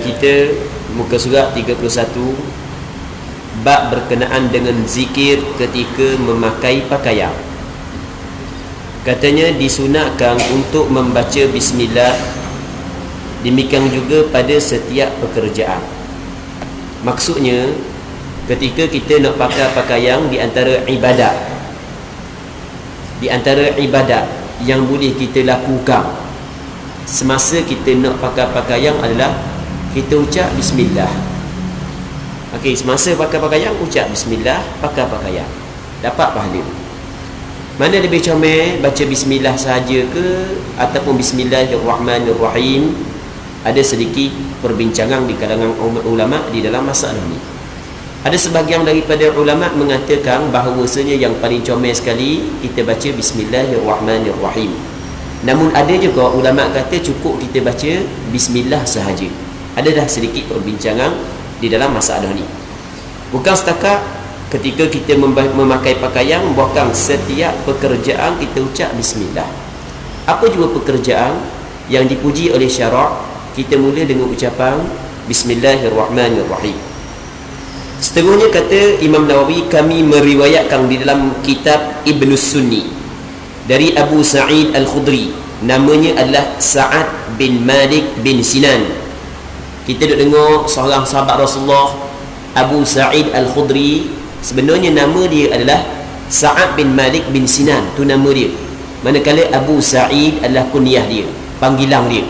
kita muka surat 31 bab berkenaan dengan zikir ketika memakai pakaian. Katanya disunatkan untuk membaca bismillah, demikian juga pada setiap pekerjaan. Maksudnya ketika kita nak pakai pakaian, di antara ibadat yang boleh kita lakukan semasa kita nak pakai pakaian adalah kita ucap bismillah. Okey, semasa pakai pakaian ucap bismillah, pakai pakaian, dapat pahala. Mana lebih comel, baca bismillah sahaja ke ataupun bismillahirrahmanirrahim? Ada sedikit perbincangan di kalangan ulama di dalam masalah ini. Ada sebahagian daripada ulama mengatakan bahawasanya yang paling comel sekali kita baca bismillahirrahmanirrahim. Namun ada juga ulama kata cukup kita baca bismillah sahaja. Ada dah sedikit perbincangan di dalam masalah ini. Bukan setakat ketika kita memakai pakaian, bahkan setiap pekerjaan kita ucap bismillah. Apa juga pekerjaan yang dipuji oleh syarak, kita mula dengan ucapan bismillahirrahmanirrahim. Seterusnya kata Imam Nawawi, kami meriwayatkan di dalam kitab Ibn Sunni dari Abu Sa'id Al-Khudri, namanya adalah Sa'ad bin Malik bin Sinan. Kita duk dengar seorang sahabat Rasulullah, Abu Sa'id Al-Khudri, sebenarnya nama dia adalah Sa'ad bin Malik bin Sinan, tu nama dia. Manakala Abu Sa'id adalah kunyah dia, panggilan dia.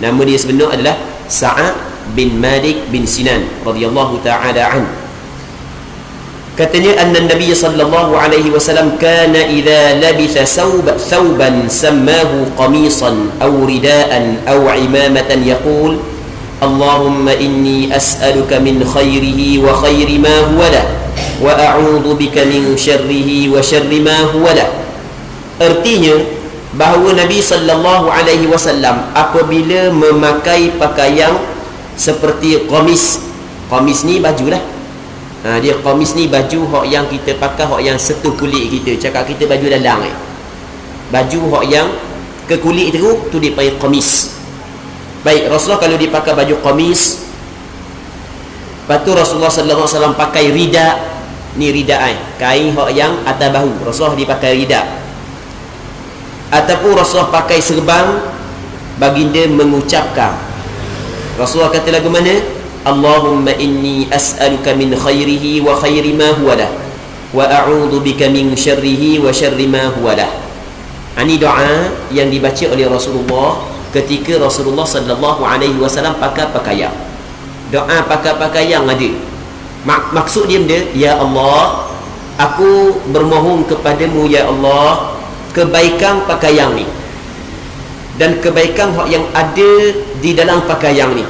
Nama dia sebenar adalah Sa'ad bin Malik bin Sinan radhiyallahu ta'ala an. Katanya anna Nabi sallallahu alaihi wasallam kana idza labitha thawban sammahu qamisan aw ridaan aw imamatan yaqul Allahumma inni as'aluka min khairihi wa khairi ma huwa lah wa a'udhu bika min syarrihi wa syarri ma huwa lah. Artinya bahawa Nabi sallallahu alaihi wasallam apabila memakai pakaian seperti qamis ni baju lah. Dia qamis ni baju hak yang kita pakai, hak yang setuh kulit kita. Cakap kita baju dalang baju hak yang ke kulit tu dia panggil qamis. Baik, Rasulullah kalau dipakai baju qamis, lepas tu Rasulullah sallallahu alaihi wasallam pakai rida. Ni rida kain hak yang atas bahu, Rasulullah dipakai rida. Ataupun Rasulullah pakai serban, baginda mengucapkan, Rasulullah kata lagu mana? Allahumma inni as'aluka min khairihi wa khairi ma huwa lah wa a'udhu bika min syarrihi wa syarri ma huwa lah. Ini doa yang dibaca oleh Rasulullah ketika Rasulullah sallallahu alaihi wasallam pakai pakaian. Doa pakai pakaian ada. Maksud dia benda, ya Allah, aku bermohon kepadamu ya Allah kebaikan pakaian ni dan kebaikan yang ada di dalam pakaian ni,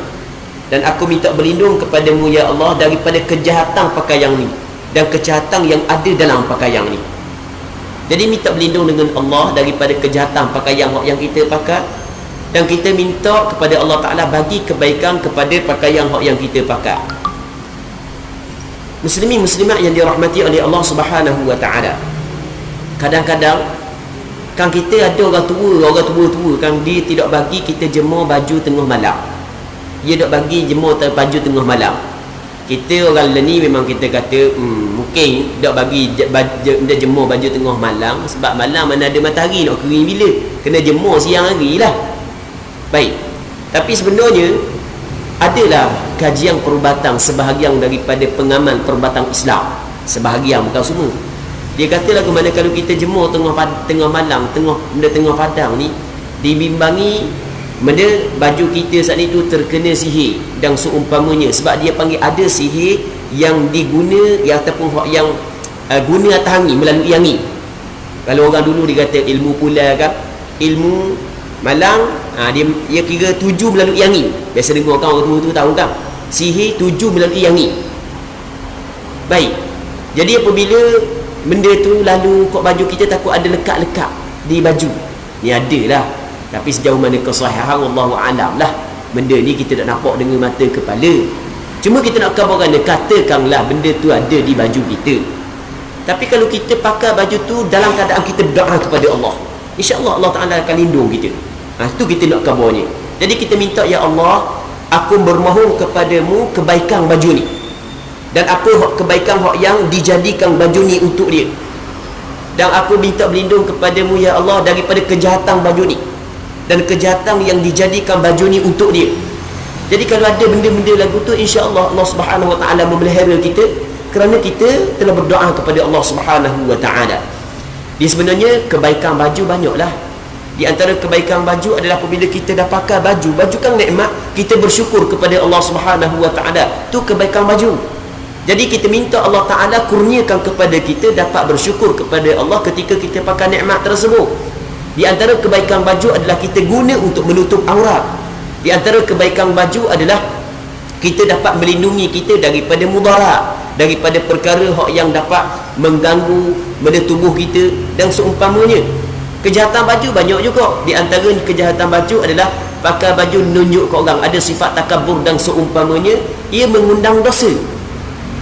dan aku minta berlindung kepadamu ya Allah daripada kejahatan pakaian ni dan kejahatan yang ada dalam pakaian ni. Jadi minta berlindung dengan Allah daripada kejahatan pakaian yang kita pakai, dan kita minta kepada Allah Ta'ala bagi kebaikan kepada pakaian yang kita pakai. Muslimin muslimat yang dirahmati oleh Allah Subhanahu wa Ta'ala, kadang-kadang kan kita ada orang tua kan, dia tidak bagi kita jemur baju tengah malam. Dia tak bagi jemur baju tengah malam. Kita orang ni memang kita kata mungkin tak bagi jemur baju tengah malam, sebab malam mana ada matahari nak kering bila, kena jemur siang hari lah. Baik, tapi sebenarnya adalah kajian perubatan sebahagian daripada pengamal perubatan Islam, sebahagian bukan semua. Dia kata lagu mana kalau kita jemur tengah malam, tengah padang ni, dibimbangi benda baju kita saat itu terkena sihir dan seumpamanya, sebab dia panggil ada sihir yang diguna ataupun yang guna atas angin, melalui angin. Kalau orang dulu dia kata ilmu pula kan, ilmu malang, dia kira 7 melalui angin. Biasa dengar kan orang tua tu tahu kan, sihir 7 melalui angin. Baik, jadi apabila benda tu lalu kat baju kita, takut ada lekat-lekat di baju ni, adalah. Tapi sejauh mana kesahihan wallahu alam lah, benda ni kita tak nampak dengan mata kepala. Cuma kita nak kabarkan, katakanlah benda tu ada di baju kita. Tapi kalau kita pakai baju tu dalam keadaan kita berdoa kepada Allah, insya-Allah Allah Ta'ala akan lindung kita. Itu kita nak kabarnya. Jadi kita minta, ya Allah, aku bermohon kepadamu kebaikan baju ni, dan apa kebaikan yang dijadikan baju ni untuk dia, dan aku minta berlindung kepadamu ya Allah daripada kejahatan baju ni dan kejahatan yang dijadikan baju ni untuk dia. Jadi kalau ada benda-benda lagu tu, insya-Allah Allah Subhanahu wa taala memelihara kita kerana kita telah berdoa kepada Allah Subhanahu wa taala. Dia sebenarnya kebaikan baju banyaklah. Di antara kebaikan baju adalah apabila kita dah pakai baju kan nikmat, kita bersyukur kepada Allah Subhanahu wa taala. Tu kebaikan baju. Jadi kita minta Allah taala kurniakan kepada kita dapat bersyukur kepada Allah ketika kita pakai nikmat tersebut. Di antara kebaikan baju adalah kita guna untuk menutup aurat. Di antara kebaikan baju adalah kita dapat melindungi kita daripada mudarat, daripada perkara yang dapat mengganggu benda tubuh kita dan seumpamanya. Kejahatan baju banyak juga. Di antara kejahatan baju adalah pakai baju menunjuk ke orang, ada sifat takabur dan seumpamanya, ia mengundang dosa.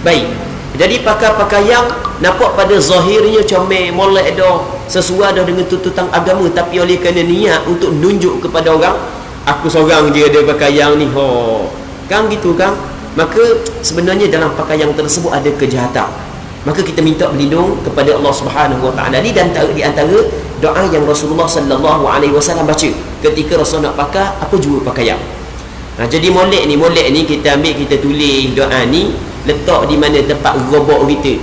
Baik, jadi pakai pakaian nampak pada zahirnya comel, molek dah, sesuai dah dengan tuntutan agama, tapi oleh kerana niat untuk menunjuk kepada orang, aku seorang je ada pakaian ni, kan gitu kan, maka sebenarnya dalam pakaian tersebut ada kejahatan. Maka kita minta berlindung kepada Allah Subhanahu wa taala. Ni di antara doa yang Rasulullah sallallahu alaihi wasallam baca ketika Rasul nak pakai apa jua pakaian. Jadi molek ni kita ambil, kita tulis doa ni, letak di mana tempat robok kita.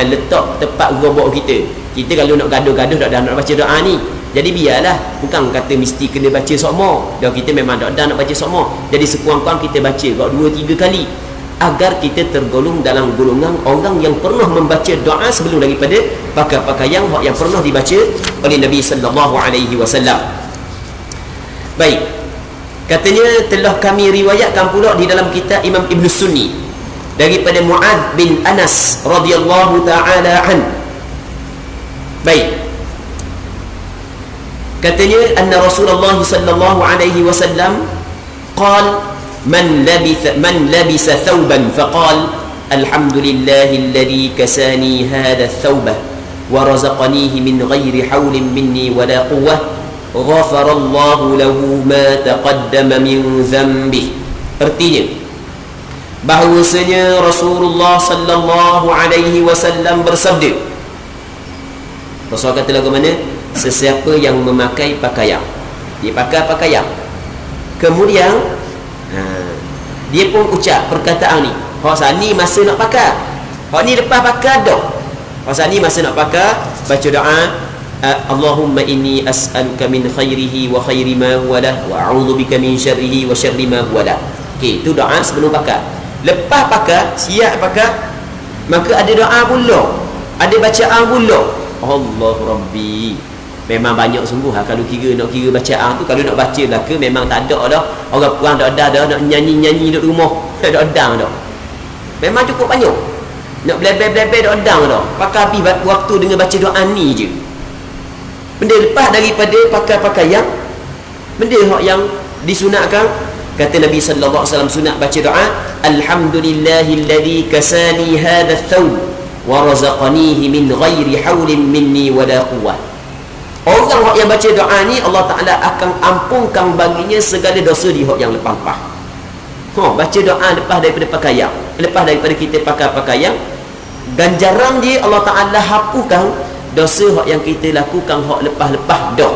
Letak tempat robok kita. Kita kalau nak gaduh-gaduh dah nak baca doa ni. Jadi biarlah, bukan kata mesti kena baca sokmo. Dah kita memang dah nak baca sokmo. Jadi sekurang-kurang kita baca 2-3 kali agar kita tergolong dalam golongan orang yang pernah membaca doa sebelum daripada pakai pakaian yang pernah dibaca oleh Nabi sallallahu alaihi wasallam. Baik. Katanya telah kami riwayatkan pula di dalam kitab Imam Ibn Sunni daripada Mu'adz bin Anas radhiyallahu taala an. Baik. Katanya anna Rasulullah sallallahu alaihi wasallam qala man labisa thawban faqala alhamdulillahi alladhi kasani hadha thawba wa razaqanihi min ghairi hawlin minni wala quwwah ghafarallahu lahu ma taqaddama min dhanbi. Artinya bahawasanya Rasulullah sallallahu alaihi wasallam bersabda, Rasul kata lagu mana, sesiapa yang memakai pakaian, dia pakai pakaian, kemudian dia pun ucap perkataan ni, hak ni masa nak pakai, hak ni lepas pakai dah, hak ni masa nak pakai, baca doa Allahumma inni as'aluka min khairihi wa khairi ma huwa lah wa a'udzubika min syarrihi wa syarri ma huwa lah. Okey, tu doa sebelum pakai. Lepas pakai, siap pakai, maka ada doa pula, ada bacaan pula. Allah Rabbi, memang banyak sungguh kalau nak kira bacaan tu. Kalau nak baca lah ke, memang tak ada dah. Orang perang tak ada dah, nak nyanyi-nyanyi duduk rumah tak ada dah. Memang cukup banyak. Nak blabber-blabber tak ada dah. Pakai habis waktu dengan baca doa ni je. Benda lepas daripada pakai pakaian, benda yang disunatkan, kata Nabi sallallahu alaihi wasallam sunat baca doa alhamdulillahilladzi kasani hadha thawb wa razaqanihi min ghairi haulin minni wala quwwah. Orang yang baca doa ni, Allah Ta'ala akan ampunkan baginya segala dosa di hak yang lepas-lepas. Baca doa lepas daripada pakaian, lepas daripada kita pakai pakaian, ganjaran dia Allah Ta'ala hapuskan dosa hak yang kita lakukan hak lepas-lepas dah.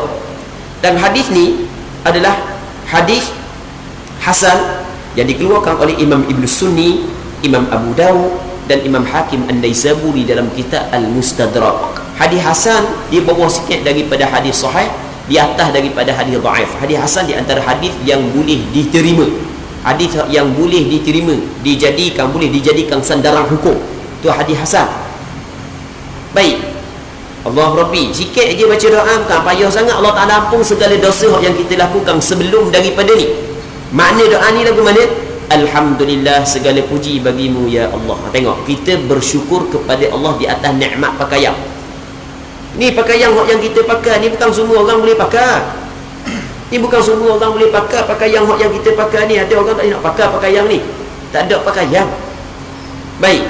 Dan hadis ni adalah hadis hasan yang dikeluarkan oleh Imam Ibn Sunni, Imam Abu Dawud dan Imam Hakim An-Naisaburi dalam kitab Al-Mustadrak. Hadis hasan dia bawah sikit daripada hadis sahih, di atas daripada hadis dhaif. Hadis hasan di antara hadis yang boleh diterima, hadis yang boleh diterima, boleh dijadikan sandaran hukum. Tu hadis hasan. Baik, Allah Rabbi, sikit je baca doa, bukan payah sangat. Allah Ta'ala ampun segala dosa yang kita lakukan sebelum daripada ni. Makna doa ni lagu mana? Alhamdulillah, segala puji bagimu ya Allah. Tengok, kita bersyukur kepada Allah di atas nikmat pakaian. Ni pakaian yang kita pakai ni bukan semua orang boleh pakai. Ni bukan semua orang boleh pakai pakaian yang kita pakai ni. Ada orang tak nak pakai pakaian ni, tak ada pakaian. Baik,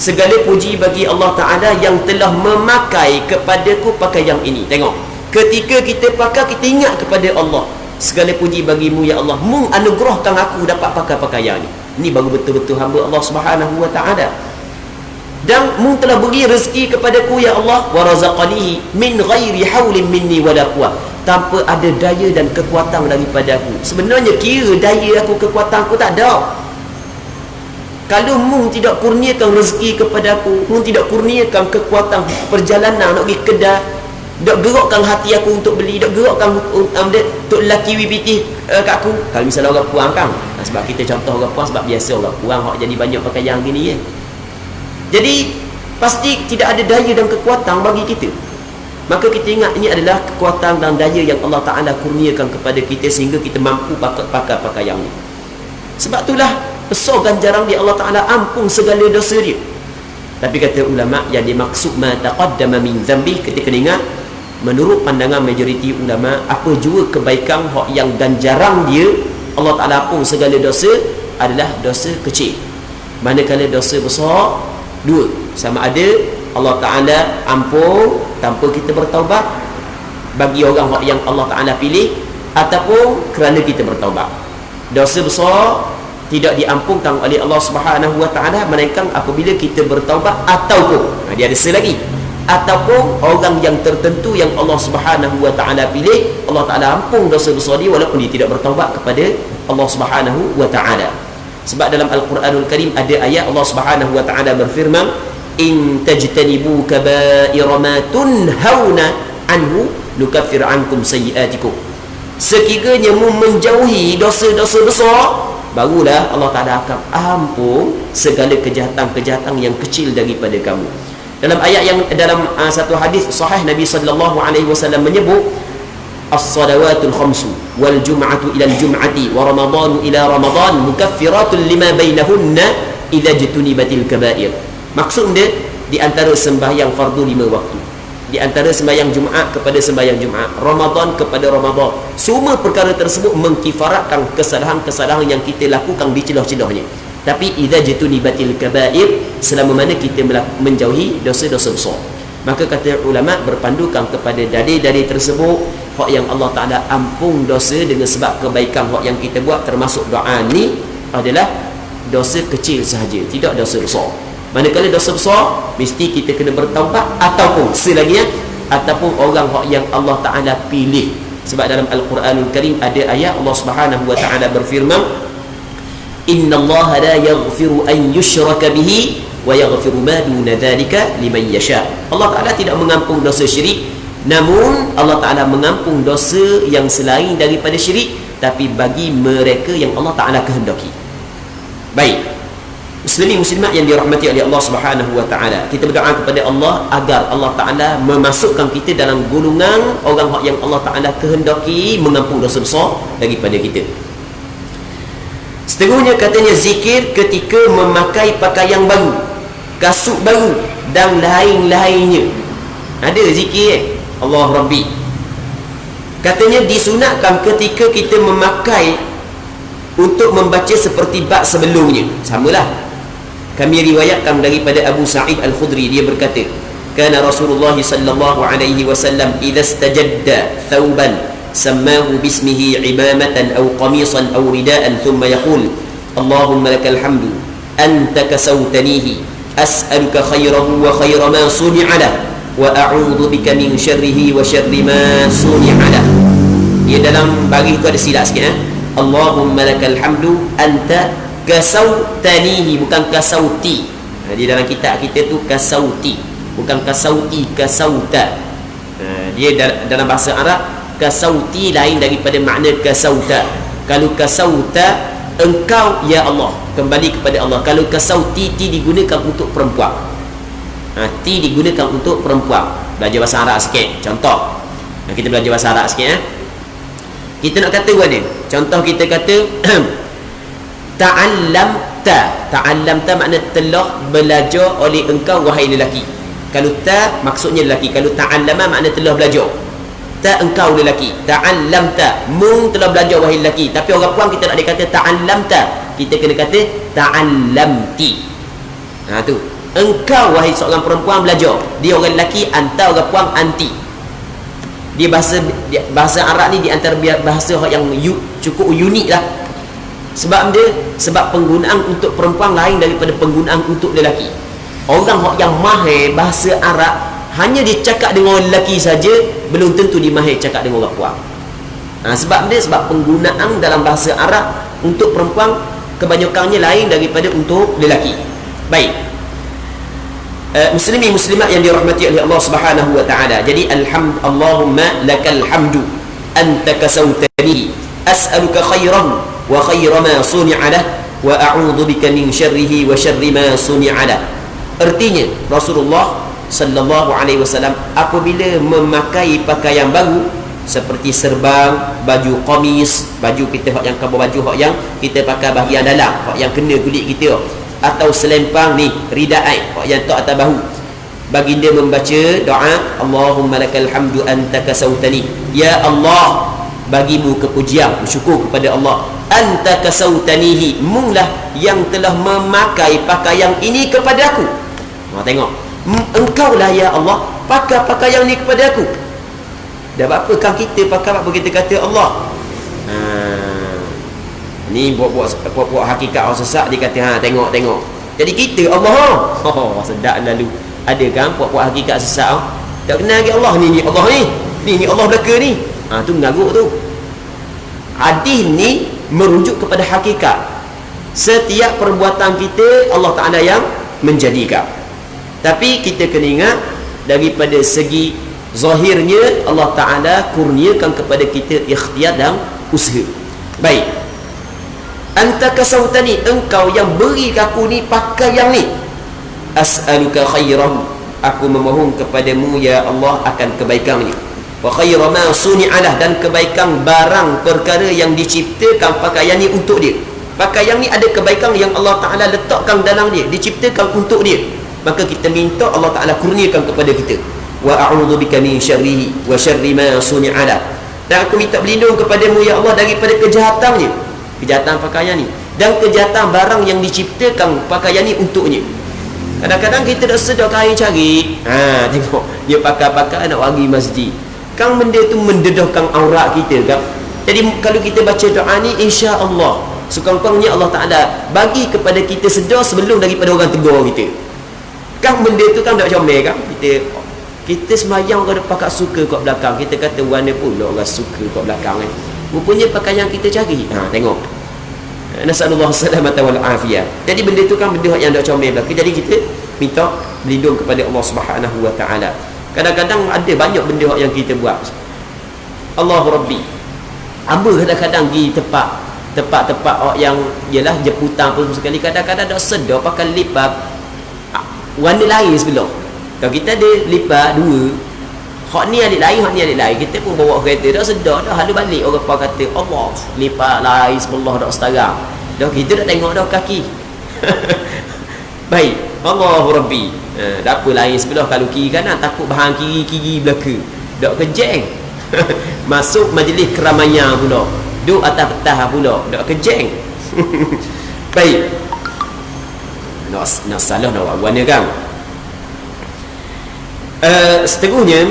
segala puji bagi Allah Ta'ala yang telah memakai kepadaku pakaian ini. Tengok, ketika kita pakai, kita ingat kepada Allah. segala puji bagimu ya Allah, mung anugerahkan aku dapat pakai pakaian ni. Ini baru betul-betul hamba Allah Subhanahu wa taala. Dan mung telah beri rezeki kepadaku ya Allah, wa razaqanihi min ghairi haulin minni wala quwwah, tanpa ada daya dan kekuatan daripada aku. Sebenarnya kira daya aku, kekuatan aku tak ada. Kalau mung tidak kurniakan rezeki kepada aku, mung tidak kurniakan kekuatan perjalanan nak pergi kedai, dok gerakkan hati aku untuk beli, dok gerakkan untuk lelaki WPT kat aku. Kalau misalnya orang puang kan, sebab kita contoh orang puang, sebab biasa orang puang hak jadi banyak pakaian gini ya. Jadi pasti tidak ada daya dan kekuatan bagi kita. Maka kita ingat ini adalah kekuatan dan daya yang Allah Ta'ala kurniakan kepada kita sehingga kita mampu pakai pakaian ini. Sebab itulah besar ganjaran dia, Allah Ta'ala ampun segala dosa dia. Tapi kata ulama, yang dimaksud ma taqaddama min dhanbi, kita kena ingat, menurut pandangan majoriti ulama, apa jua kebaikan yang ganjaran dia Allah Ta'ala ampun segala dosa adalah dosa kecil. Manakala dosa besar, dua, sama ada Allah Ta'ala ampun tanpa kita bertaubat bagi orang yang Allah Ta'ala pilih, ataupun kerana kita bertaubat. Dosa besar tidak diampunkan oleh Allah Subhanahu wa taala melainkan apabila kita bertaubat, ataupun dia ada selagi, ataupun orang yang tertentu yang Allah Subhanahu wa taala pilih, Allah Taala ampun dosa besar dia walaupun dia tidak bertaubat kepada Allah Subhanahu wa taala. Sebab dalam Al-Quranul Karim ada ayat Allah Subhanahu wa taala berfirman, in tajtanibu kaba'ira ma tunhauna anhu nukaffir ankum sayyi'atikum. Sekiranya menjauhi dosa-dosa besar, barulah Allah Ta'ala akan ampun segala kejahatan-kejahatan yang kecil daripada kamu. Dalam ayat yang dalam satu hadis sahih, Nabi sallallahu alaihi wasallam menyebut as-salawatul khamsu wal jum'atu ila al-jum'ati wa ramadhanu ila ramadan mukaffiratun lima bainahunna idza jutunibatil kaba'ir. Maksud dia, di antara sembahyang fardu 5 waktu, di antara sembahyang Jumaat kepada sembahyang Jumaat, Ramadan kepada Ramadan, semua perkara tersebut mengkifaratkan kesalahan-kesalahan yang kita lakukan di celah-celahnya. Tapi idza jutunibatil kaba'ir, selama mana kita menjauhi dosa-dosa besar. Maka kata ulama berpandukan kepada dalil-dalil tersebut, hak yang Allah Ta'ala ampun dosa dengan sebab kebaikan hak yang kita buat, termasuk doa ni adalah dosa kecil sahaja, tidak dosa besar. Manakala dosa besar, mesti kita kena bertaubat, ataupun selagi ataupun orang yang Allah Ta'ala pilih. Sebab dalam Al-Quranul Karim ada ayat Allah Subhanahu wa Ta'ala berfirman, innallaha la yaghfiru an yushraka bihi wa yaghfiru ma duna dhalika liman yasha. Allah Ta'ala tidak mengampun dosa syirik, namun Allah Ta'ala mengampun dosa yang selain daripada syirik, tapi bagi mereka yang Allah Ta'ala kehendaki. Baik, muslimin muslimat yang dirahmati oleh Allah Subhanahu wa taala, kita berdoa kepada Allah agar Allah Taala memasukkan kita dalam golongan orang yang Allah Taala kehendaki mengampun dosa besar daripada kita. Seterusnya katanya zikir ketika memakai pakaian baru, kasut baru dan lain-lainnya. Ada zikir Allah Rabbi. Katanya disunatkan ketika kita memakai untuk membaca seperti bab sebelumnya. Samalah, kami riwayatkan daripada Abu Sa'id Al-Khudri, dia berkata, kana Rasulullah sallallahu alaihi wasallam idza istajadda thawban sammahu bismihi imamatan aw qamisan aw ridaan thumma yaqul Allahumma lakal hamdu anta kasawtanihi as'aluka khairahu wa khaira ma suni'a lahu wa a'udzu bika min syarrihi wa syarri ma suni'a lahu. Dia dalam bagi tu ada silap sikit Allahumma lakal hamdu anta kasautanihi, bukan kasauti. Dia dalam kitab kita tu kasauti, bukan kasauti, kasauta. Dia dalam bahasa Arab kasauti lain daripada makna kasauta. Kalau kasauta, engkau ya Allah, kembali kepada Allah. Kalau kasauti, ti digunakan untuk perempuan. Ti digunakan untuk perempuan. Belajar bahasa Arab sikit. Contoh, kita belajar bahasa Arab sikit. Kita nak kata apa ni? Contoh kita kata ta'allamta. Ta'allamta makna telah belajar oleh engkau wahai lelaki. Kalau ta maksudnya lelaki, kalau ta'allama makna telah belajar. Ta engkau lelaki, ta'allamta mung telah belajar wahai lelaki. Tapi orang puan kita nak dia kata ta'allamta, kita kena kata ta'allamti. Tu engkau wahai seorang perempuan belajar, dia orang lelaki, anta orang puan anti. Dia bahasa Arab ni di antara bahasa yang cukup unik lah. Sebab penggunaan untuk perempuan lain daripada penggunaan untuk lelaki. Orang yang mahir bahasa Arab hanya dia cakap dengan orang lelaki saja, belum tentu dia mahir cakap dengan orang perempuan. Sebab penggunaan dalam bahasa Arab untuk perempuan kebanyakannya lain daripada untuk lelaki. Baik. Muslimin muslimat yang dirahmati oleh Allah Subhanahu wa taala. Jadi Allahumma lakal hamdu anta kasawtani as'aluka khairan wa khaira ma suni'a lah wa a'udzu bika min syarrihi wa syarri ma suni'a lah. Artinya Rasulullah sallallahu alaihi wasallam apabila memakai pakaian baru seperti serban, baju qamis, baju kita yang kabur, baju yang kita pakai bahagian dalam, yang kena kulit kita, atau selempang ni ridai yang tak atas bahu, baginda membaca doa Allahumma lakal hamdu anta kasautani, ya Allah, bagimu kepujian, bersyukur kepada Allah, anta kasautanihi, munglah yang telah memakai pakaian ini kepada aku. Tengok, engkaulah ya Allah pakai pakaian ini kepada aku. Dah apa kan kita pakai apa kita kata Allah. Ni buat hakikat orang sesak, dia kata tengok. Jadi kita Allah. Sedap lalu. Ada kan buat hakikat sesak tak kenal lagi Allah ni Allah ni Allah belaka ni. Tu mengarut tu. Hadis ni merujuk kepada hakikat. Setiap perbuatan kita Allah Taala yang menjadikan. Tapi kita kena ingat daripada segi zahirnya Allah Ta'ala kurniakan kepada kita ikhtiar dan usaha. Baik, anta kasautani, engkau yang beri aku ni pakaian ni, as'aluka khairahu, aku memohon kepadamu ya Allah akan kebaikannya, wa khaira ma suni'alah, dan kebaikan barang perkara yang diciptakan pakaian ni untuk dia. Pakaian ni ada kebaikan yang Allah Ta'ala letakkan dalam dia, diciptakan untuk dia, maka kita minta Allah Ta'ala kurniakan kepada kita. Wa a'udzu bika min syarrihi wa syarri ma suni'a lah, dan aku minta berlindung kepadamu ya Allah daripada kejahatannya, kejahatan pakaian ni, dan kejahatan barang yang diciptakan pakaian ni untuknya. Kadang-kadang kita dah sedar kain cari, tengok dia pakai nak pergi masjid kan, benda tu mendedahkan aurat kita kan. Jadi kalau kita baca doa ni, insya-Allah sekurang-kurangnya Allah Ta'ala bagi kepada kita sedar sebelum daripada orang tegur kita kan. Benda tu kan tak comel kan, kita semayang kalau pakai suka kat belakang, kita kata warna pula orang suka kat belakang rupanya pakaian kita cari. Tengok, nasallallahu salamata wal afiyah. Jadi benda tu kan benda yang tak comel belaka. Jadi kita minta berlindung kepada Allah Subhanahu wa taala. Kadang-kadang ada banyak benda yang kita buat, Allahu Rabbi, apa kadang-kadang di tempat yang ialah jemputan pun sekali, kadang-kadang tak sedar pakai lipat warna lain sebelah. Kalau kita ada lipat dua, hak ni adik lain, kita pun bawa kereta dah sedar dah, lalu balik orang apa kata Allah lipat lain sebelah dak setara, dah kita dah tengok dah kaki. Baik, Allahu Rabbi, dah apa lain sebelah, kalau kiri kanan takut bahan kiri belaka dak kejeng. Masuk majlis keramaian pula, duduk atas petah pula dak kejeng. Baik, nak salah nak warna kan. Seterusnya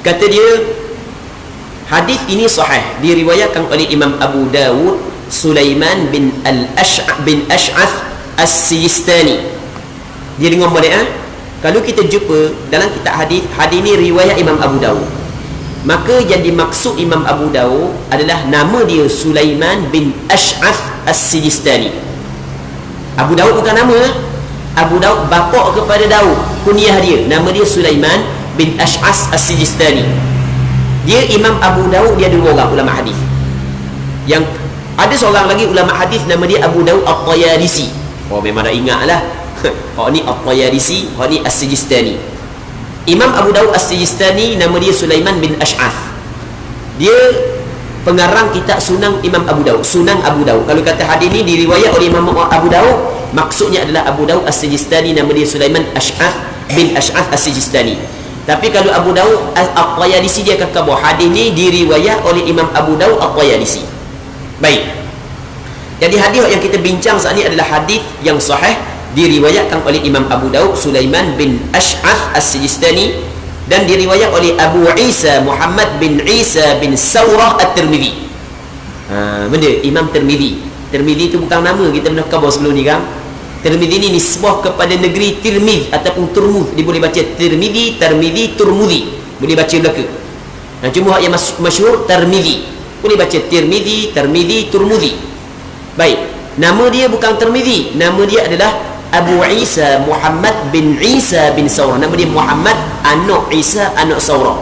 kata dia, hadis ini sahih diriwayatkan oleh Imam Abu Dawud, Sulaiman bin Ash'ath As-Sijistani. Dia dengar balik kalau kita jumpa dalam kitab hadis ini riwayat Imam Abu Dawud, maka yang dimaksud Imam Abu Dawud adalah nama dia Sulaiman bin Ash'ath As-Sijistani. Abu Dawud bukan nama, Abu Dawud bapa kepada Dawud, kunyah dia, nama dia Sulaiman bin Ash'ath As-Sijistani. Dia Imam Abu Dawud, dia dua orang ulama hadis. Yang ada seorang lagi ulama hadis nama dia Abu Dawud At-Tayalisi. Memang dah ingatlah. Hak ni At-Tayalisi, hak ni As-Sijistani. Imam Abu Dawud As-Sijistani nama dia Sulaiman bin Ash'ath. Dia pengarang kitab Sunan Imam Abu Dawud, Sunan Abu Dawud. Kalau kata hadis ni diriwayat oleh Imam Abu Dawud, maksudnya adalah Abu Dawud As-Sijistani, nama dia Sulaiman bin Ash'ath As-Sijistani. Tapi kalau Abu Dawud At-Tayalisi, dia kata bahawa hadis ni diriwayat oleh Imam Abu Dawud At-Tayalisi. Baik, jadi hadis yang kita bincang saat ini adalah hadis yang sahih diriwayatkan oleh Imam Abu Dawud, Sulaiman bin Ash'ath As-Sijistani. dan diriwayat oleh Abu Isa Muhammad bin Isa bin Saurah At-Tirmidzi. Benda Imam Tirmidzi. Tirmidzi itu bukan nama, kita pernah khabar sebelum ni kan. Tirmidzi ni nisbah kepada negeri Tirmiz ataupun Turmuz. Dia boleh baca Tirmidzi, Tirmidzi, Turmudi. Boleh baca belaka. Cuma yang masyhur Tirmidzi. Boleh baca Tirmidzi, Tirmidzi, Turmudi. Baik. Nama dia bukan Tirmidzi, nama dia adalah Abu Isa Muhammad bin Isa bin Saurah. Nama dia Muhammad anak Isa anak Saurah.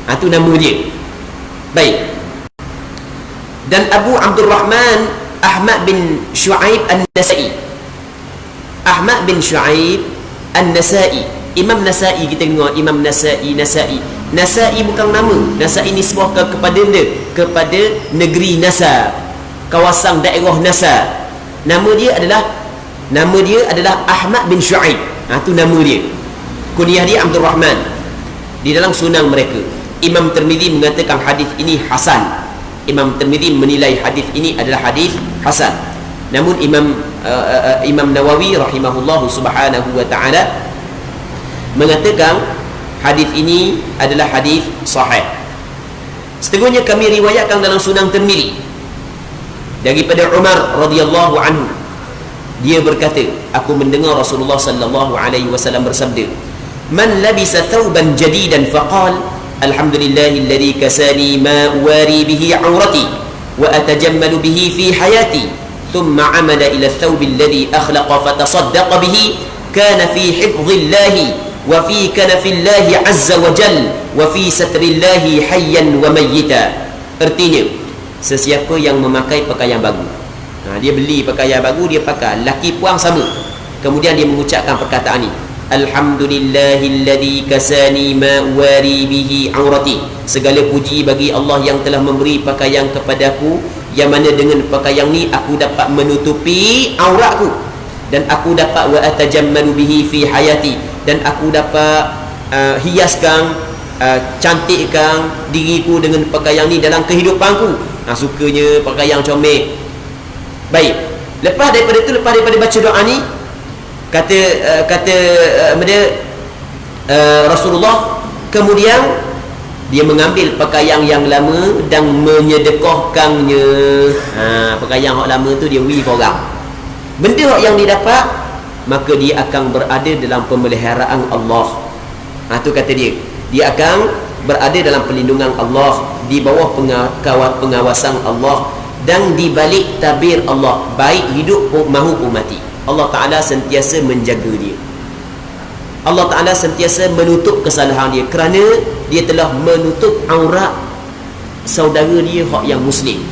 Itu nama dia. Baik. Dan Abu Abdul Rahman Ahmad bin Shu'aib An-Nasai. Ahmad bin Shu'aib An-Nasai. Imam Nasai, kita dengar Imam Nasai. Nasai bukan nama. Nasai nisbah kepada negeri Nasa, kawasan daerah Nasa. Nama dia adalah Ahmad bin Shu'aib. Itu nama dia. Kunyah dia Abdul Rahman. Di dalam sunan mereka, Imam Tirmidzi mengatakan hadis ini hasan. Imam Tirmidzi menilai hadis ini adalah hadis hasan. Namun Imam Nawawi rahimahullahu subhanahu wa ta'ala mengatakan hadis ini adalah hadis sahih. Setengahnya kami riwayatkan dalam sunan Tirmidzi daripada Umar radhiyallahu anhu. Dia berkata, aku mendengar Rasulullah sallallahu alaihi wasallam bersabda, "Man labisa thawban jadidan faqal, alhamdulillahilladzi kasani ma uwari bihi 'aurati wa atajammalu bihi fi hayati, thumma 'amala ila ath-thawbi alladhi akhlaqa fatasaddaqa bihi, kana fi hifdhillahi wa fi kanafillahi 'azza wa jalla wa fi satrillahi hayyan wa mayyita." Artinya, sesiapa yang memakai pakaian baru, dia beli pakaian baru, dia pakai, laki puang sama, kemudian dia mengucapkan perkataan ni, alhamdulillahilladzi kasani ma wari bihi aurati, segala puji bagi Allah yang telah memberi pakaian kepadaku, yang mana dengan pakaian ni aku dapat menutupi auratku, dan aku dapat wa atajammalu bihi fi hayati, dan aku dapat hiaskan, cantikkan diriku dengan pakaian ni dalam kehidupanku. Sukanya pakaian comel. Baik, lepas daripada baca doa ni, kata Rasulullah, kemudian dia mengambil pakaian yang lama dan menyedekahkannya. Pakaian yang lama tu dia beri ke orang. Benda yang dia dapat, maka dia akan berada dalam pemeliharaan Allah. Tu kata dia akan berada dalam perlindungan Allah, di bawah pengawasan Allah, dan di balik tabir Allah, baik hidup maupun mati. Allah Ta'ala sentiasa menjaga dia. Allah Ta'ala sentiasa menutup kesalahan dia, kerana dia telah menutup aurat saudara dia yang muslim.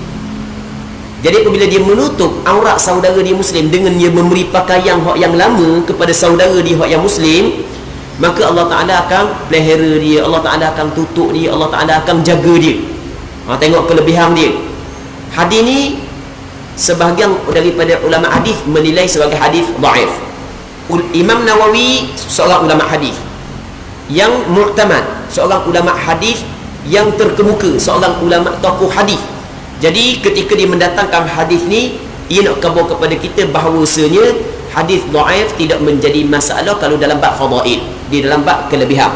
Jadi apabila dia menutup aurat saudara dia muslim dengan dia memberi pakaian yang lama kepada saudara dia yang muslim, maka Allah Ta'ala akan pelihara dia, Allah Ta'ala akan tutup dia, Allah Ta'ala akan jaga dia. Tengok kelebihan dia. Hadis ni sebahagian daripada ulama hadis menilai sebagai hadis dhaif. Imam Nawawi seorang ulama hadis yang mu'tamad, seorang ulama hadis yang terkemuka, seorang ulama tokoh hadis. Jadi ketika dia mendatangkan hadis ni, ia nak khabar kepada kita bahawasanya hadis dhaif tidak menjadi masalah kalau dalam bab fadail, di dalam bab kelebihan.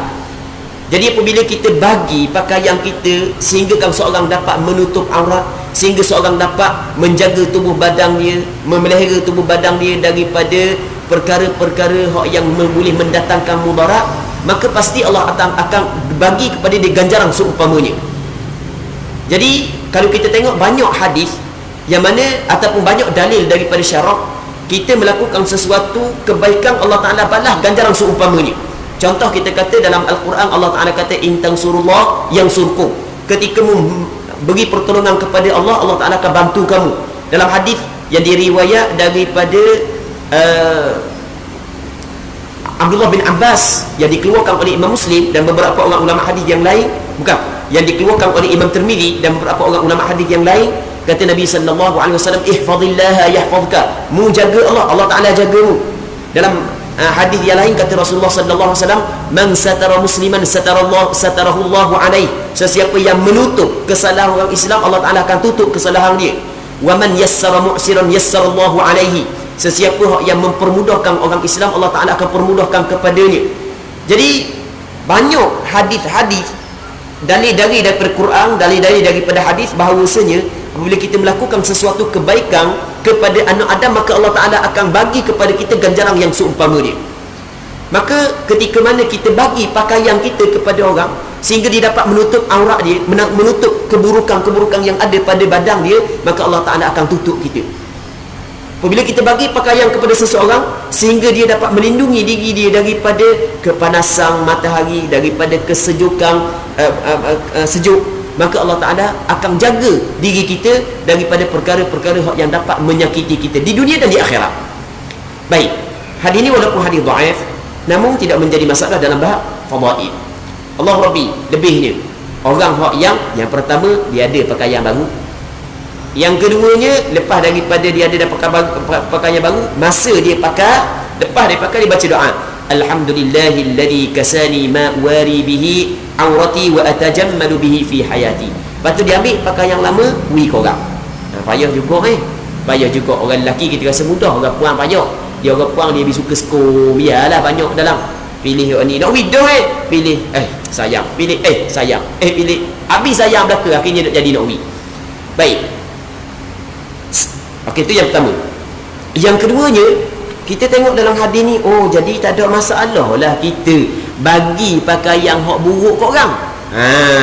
Jadi apabila kita bagi pakaian kita sehingga kan seorang dapat menutup aurat, sehingga seorang dapat menjaga tubuh badan dia, memelihara tubuh badan dia daripada perkara-perkara yang boleh mendatangkan mudarat, maka pasti Allah akan bagi kepada dia ganjaran seumpamanya. Jadi kalau kita tengok banyak hadis yang mana ataupun banyak dalil daripada syarak, kita melakukan sesuatu kebaikan, Allah Ta'ala balas ganjaran seumpamanya. Contoh kita kata dalam Al-Quran, Allah Ta'ala kata in tansurullah yansurkum, ketika beri pertolongan kepada Allah, Allah Ta'ala akan bantu kamu. Dalam hadis yang diriwayat daripada Abdullah bin Abbas yang dikeluarkan oleh Imam Muslim dan beberapa orang ulama hadis yang lain, yang dikeluarkan oleh Imam Tirmidzi dan beberapa orang ulama hadis yang lain, kata Nabi sallallahu alaihi wasallam, ihfazillah yahfazka, mu jaga Allah, Allah Ta'ala jagamu. Dalam hadis yang lain kata Rasulullah sallallahu alaihi wasallam, man satara musliman satarahu Allah alaihi, sesiapa yang menutup kesalahan orang Islam, Allah Ta'ala akan tutup kesalahan dia. Wa man yassara mu'siran yassarallahu alaihi, sesiapa yang mempermudahkan orang Islam, Allah Ta'ala akan permudahkan kepadanya. Jadi Banyak hadis-hadis, dalil-dalil daripada Quran, dalil-dalil daripada hadis bahawasanya apabila kita melakukan sesuatu kebaikan kepada anak Adam, maka Allah Ta'ala akan bagi kepada kita ganjaran yang seumpama dia. Maka ketika mana kita bagi pakaian kita kepada orang sehingga dia dapat menutup aurat dia, menutup keburukan-keburukan yang ada pada badan dia, maka Allah Ta'ala akan tutup kita. Apabila kita bagi pakaian kepada seseorang sehingga dia dapat melindungi diri dia daripada kepanasan matahari, daripada kesejukan sejuk, maka Allah Ta'ala akan jaga diri kita daripada perkara-perkara yang dapat menyakiti kita di dunia dan di akhirat. Baik, hadis ini walaupun hadis dhaif, namun tidak menjadi masalah dalam bab fadail. Allah Rabbi, lebihnya orang yang pertama dia ada pakaian baru, yang keduanya lepas daripada dia ada pakaian baru, masa dia pakai, lepas dia pakai, dia baca doa, alhamdulillahilladzi kasani ma wari bihi aurati wa atajammalu bihi fi hayati. Lepas tu dia ambil pakaian yang lama, beri korang. Payah juga payah juga. Orang lelaki kita rasa mudah, orang puan payah. Dia orang puan dia suka skor, biarlah banyak dalam pilih ni nak widow pilih sayang, pilih sayang, pilih habis sayang belaka, akhirnya nak jadi nak wi. Baik, okey, itu yang pertama. Yang keduanya, kita tengok dalam hadis ni, oh jadi tak ada masalah lah kita bagi pakaian hak buruk kat orang.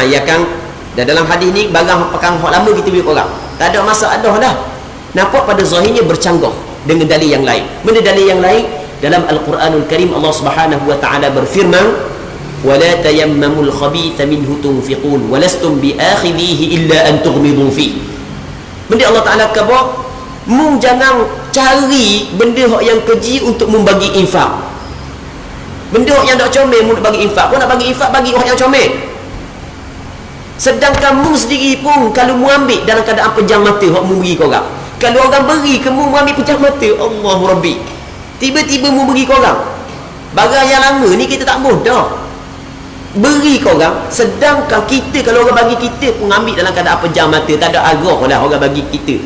Ya kan, dan dalam hadis ni barang pakaian hak lama kita bagi kat orang, tak ada masalah dah. Nampak pada zahirnya bercanggah dengan dalil yang lain. Mana dalil yang lain? Dalam Al-Quranul Karim Allah Subhanahu wa taala berfirman, "Wala tayammamul khabitha minhu tunfiqun wa lastum bi'akhidhihi illa an tughmidu fi." Benda Allah Taala kata, mu jangan cari benda yang keji untuk membagi infak. Benda yang tak comel mu nak bagi infak. Kau nak bagi infak, bagi orang yang comel. Sedangkan mu sendiri pun kalau mu ambil dalam keadaan pejam mata hak mu bagi kau orang. Kalau orang beri ke mu ambil pejam mata, Allahu Rabbi, tiba-tiba mu beri kau orang barang yang lama ni, kita tak mudah beri kau orang. Sedangkan kita kalau orang bagi kita pun ambil dalam keadaan pejam mata, tak ada arah lah orang bagi kita,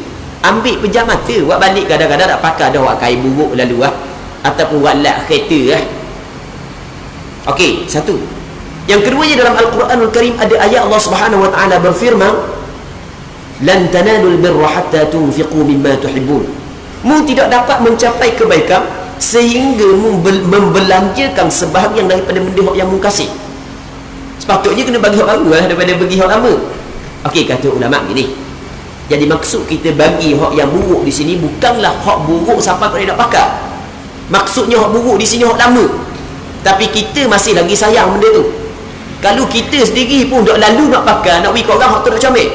ambil pejam mata, buat balik kadang-kadang tak pakai dah, buat kain buruk lalu ataupun buat lak kereta Okey, satu. Yang keduanya, dalam Al-Quranul Karim ada ayat Allah Subhanahu wa taala berfirman, lan tanalul birra hatta tunfiqu mimma tuhibbun. Mu tidak dapat mencapai kebaikan sehingga mu membelanjakan sebahagian daripada benda yang mu kasih. Sepatutnya kena bagi hak baru daripada bagi hak lama. Okey, kata ulama gini, jadi maksud kita bagi hak yang buruk di sini bukanlah hak buruk sampai kau nak pakai. Maksudnya hak buruk di sini hak lama, tapi kita masih lagi sayang benda tu. Kalau kita sendiri pun dok lalu nak pakai, nak bagi kat orang, hak tu dok comel,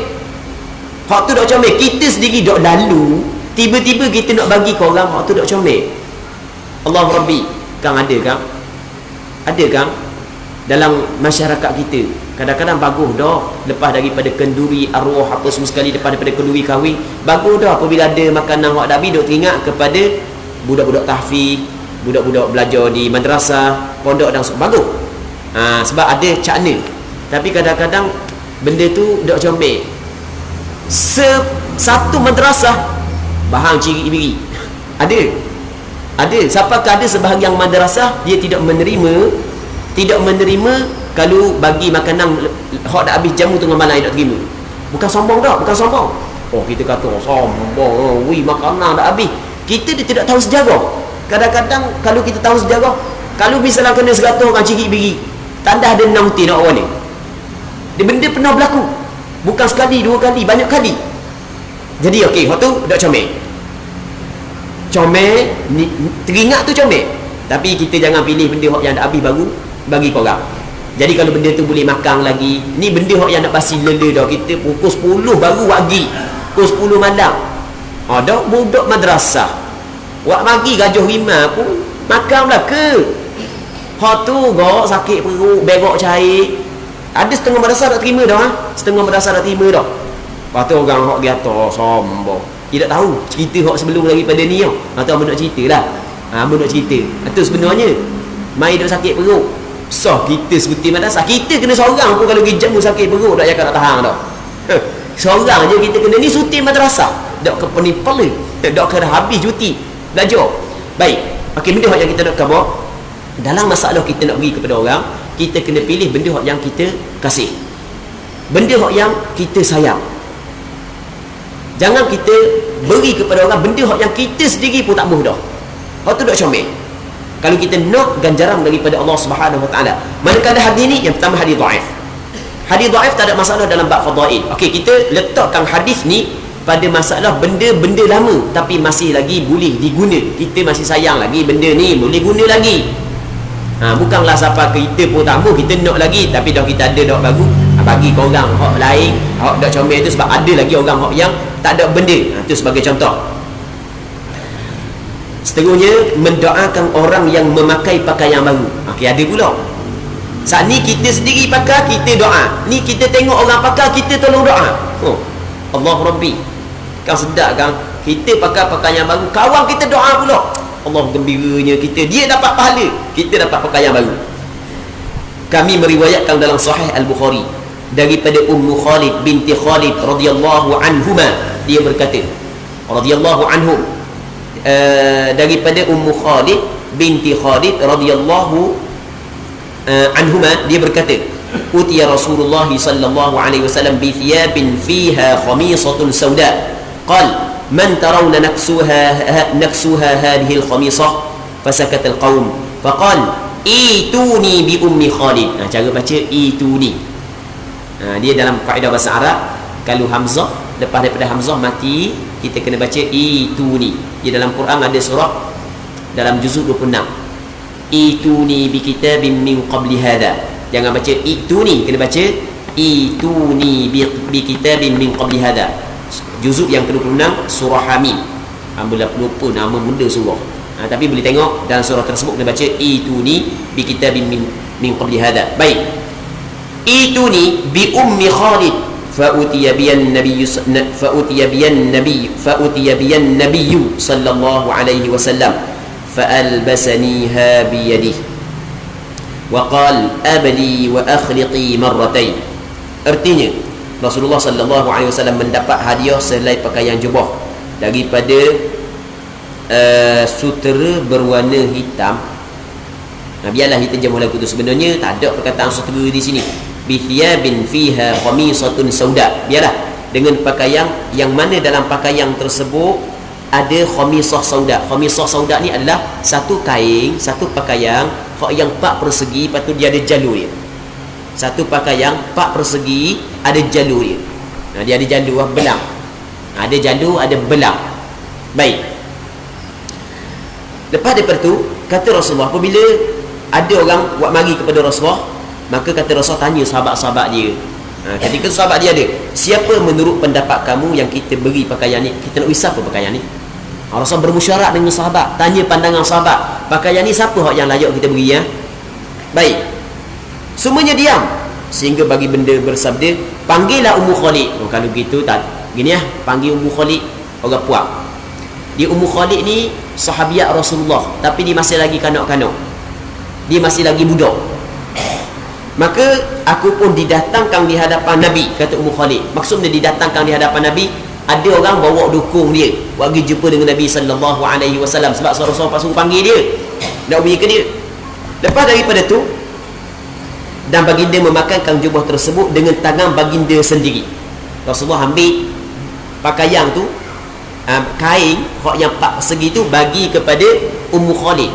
hak tu dok comel, kita sendiri dok lalu, tiba-tiba kita nak bagi kat orang, hak tu dok comel. Allah Rabbi, kan ada kan? Ada kan? Dalam masyarakat kita kadang-kadang bagus dah, lepas daripada kenduri arwah apa semua sekali, lepas daripada kenduri kahwin, bagus dah apabila ada makanan hak dabi, dok teringat kepada budak-budak tahfiz, budak-budak belajar di madrasah, pondok dan bagus. Sebab ada cakna. Tapi kadang-kadang benda tu dok comel. Satu madrasah bahang ciri biri. Ada siapakah ada sebahagian madrasah dia tidak menerima kalau bagi makanan hak dah habis jamu tengah malam tak terima. Bukan sombong dah, bukan sombong. Oh, kita kata sombong, makanan dah habis. Kita tidak tahu sejarah. Kadang-kadang kalau kita tahu sejarah, kalau misalnya kena 100 orang ciri biri, tanda ada 6 tin nak awal ni. Dia benda pernah berlaku. Bukan sekali, 2 kali, banyak kali. Jadi okey, hak tu dak comel. Comel, teringat tu comel. Tapi kita jangan pilih benda hak yang dah habis baru bagi kau orang. Jadi kalau benda tu boleh makan lagi, ni benda hak yang nak basi lela dah, kita pukul 10 baru wagi, pukul 10 malam. Dah budak madrasah wak pagi gajuh 5 pun makan lah ke. Hak tu gak sakit perut, berok cair. Ada setengah madrasah tak terima dah, setengah madrasah tak terima dah. Lepas tu orang hak kata sombong. Dia tak tahu cerita hak sebelum daripada ni tau. Atau abang nak cerita lah. Abang nak cerita. Itu sebenarnya mai duk sakit perut. Kita seperti madrasah, kita kena seorang pun kalau pergi jamu sakit perut dak cakap nak tahan dah. Seorang je kita kena, ni suti madrasah. Dak ke penipal, dak ke habis cuti belajar. Baik. Okey, benda yang kita nak cover dalam masalah kita nak bagi kepada orang, kita kena pilih benda yang kita kasih, benda yang kita sayang. Jangan kita beri kepada orang benda yang kita sendiri pun tak mahu dah. Hak tu dok comel. Kalau kita nak ganjaran daripada Allah Subhanahu Wa Taala. Manakala hadis ni, yang pertama hadis dhaif. Hadis dhaif tak ada masalah dalam bab fadail. Okey, kita letakkan hadis ni pada masalah benda-benda lama tapi masih lagi boleh diguna. Kita masih sayang lagi benda ni, boleh guna lagi. Bukanlah siapa kita pun tak mahu, kita nak lagi tapi dah kita ada dah baru, bagi ke orang hak lain, hak dak comel tu sebab ada lagi orang hak yang tak ada benda. Itu sebagai contoh. Seterusnya, mendoakan orang yang memakai pakaian baru. Okey, ada pula. Saat ni kita sendiri pakai, kita doa. Ni kita tengok orang pakai, kita tolong doa. Allah Rabbi, kan sedap kan? Kita pakai pakaian baru, kawan kita doa pula. Allah gembiranya kita, dia dapat pahala, kita dapat pakaian baru. Kami meriwayatkan dalam Sahih Al-Bukhari daripada Ummu Khalid binti Khalid radhiyallahu anhuma, dia berkata radhiyallahu anhum, daripada Ummu Khalid binti Khalid radhiyallahu anhuma, dia berkata, utiya Rasulullah sallallahu alaihi wasallam bi thiyabin fiha khamisatun sauda, qal man tarawna naksuha hadhihi al-khamisah, fasakata al-qaum faqal ituni bi ummi Khalid. Cara baca ituni, dia dalam kaedah bahasa Arab, kalau hamzah lepas daripada hamzah mati, kita kena baca ituni. Dia dalam Quran ada surah dalam juzuk 26, ituni bi kitabin min qabli hadha. Jangan baca ituni, kena baca ituni bi kitabin min qabli hadha. Juzuk yang ke-26 surah Hamim. Alhamdulillah lupa nama benda surah. Tapi boleh tengok dalam surah tersebut kena baca ituni bi kitabin min qabli hadha. Baik. Ituni bi ummi Khalid fa'utiya biyan nabiy sallallahu alaihi wasallam fa'albasaniha bi yadihi wa qala abli wa akhliqi marratain. Artinya Rasulullah sallallahu alaihi wasallam mendapat hadiah selai pakaian jubah daripada sutera berwarna hitam. Biarlah kita terjemah lagu tu, sebenarnya tak ada perkataan sutera di sini. Bi thiyabin fiha khamisatun sauda. Biarlah dengan pakaian yang mana dalam pakaian tersebut ada khamisah sauda. Khamisah sauda ni adalah satu kain, satu pakaian yang 4 persegi, lepas tu dia ada jalur dia. Satu pakaian 4 persegi, ada jalur dia. Dia ada jalur belang. Ada jalur, ada belang. Baik. Lepas daripada tu, kata Rasulullah, apabila ada orang buat mari kepada Rasulullah, maka kata Rasulullah tanya sahabat-sahabat dia. Ketika sahabat dia ada, siapa menurut pendapat kamu yang kita beri pakaian ni? Kita nak beri siapa pakaian ni? Rasulullah bermusyarat dengan sahabat, tanya pandangan sahabat, pakaian ni siapa yang layak kita beri ya? Baik. Semuanya diam, sehingga bagi benda bersabda, panggillah Ummu Khalid. Kalau gitu tak gini ya, panggil Ummu Khalid, orang puak. Dia Ummu Khalid ni sahabiat Rasulullah, tapi dia masih lagi kanak-kanak, dia masih lagi budak. Maka aku pun didatangkan di hadapan Nabi, kata Ummu Khalid. Maksudnya didatangkan di hadapan Nabi, ada orang bawa dukung dia, pergi jumpa dengan Nabi sallallahu alaihi wasallam, sebab Rasulullah suruh panggil dia, nak pergi ke dia. Lepas daripada tu, dan baginda memakankan jubah tersebut dengan tangan baginda sendiri. Rasulullah ambil pakaian tu, kain yang 4 persegi tu, bagi kepada Ummu Khalid.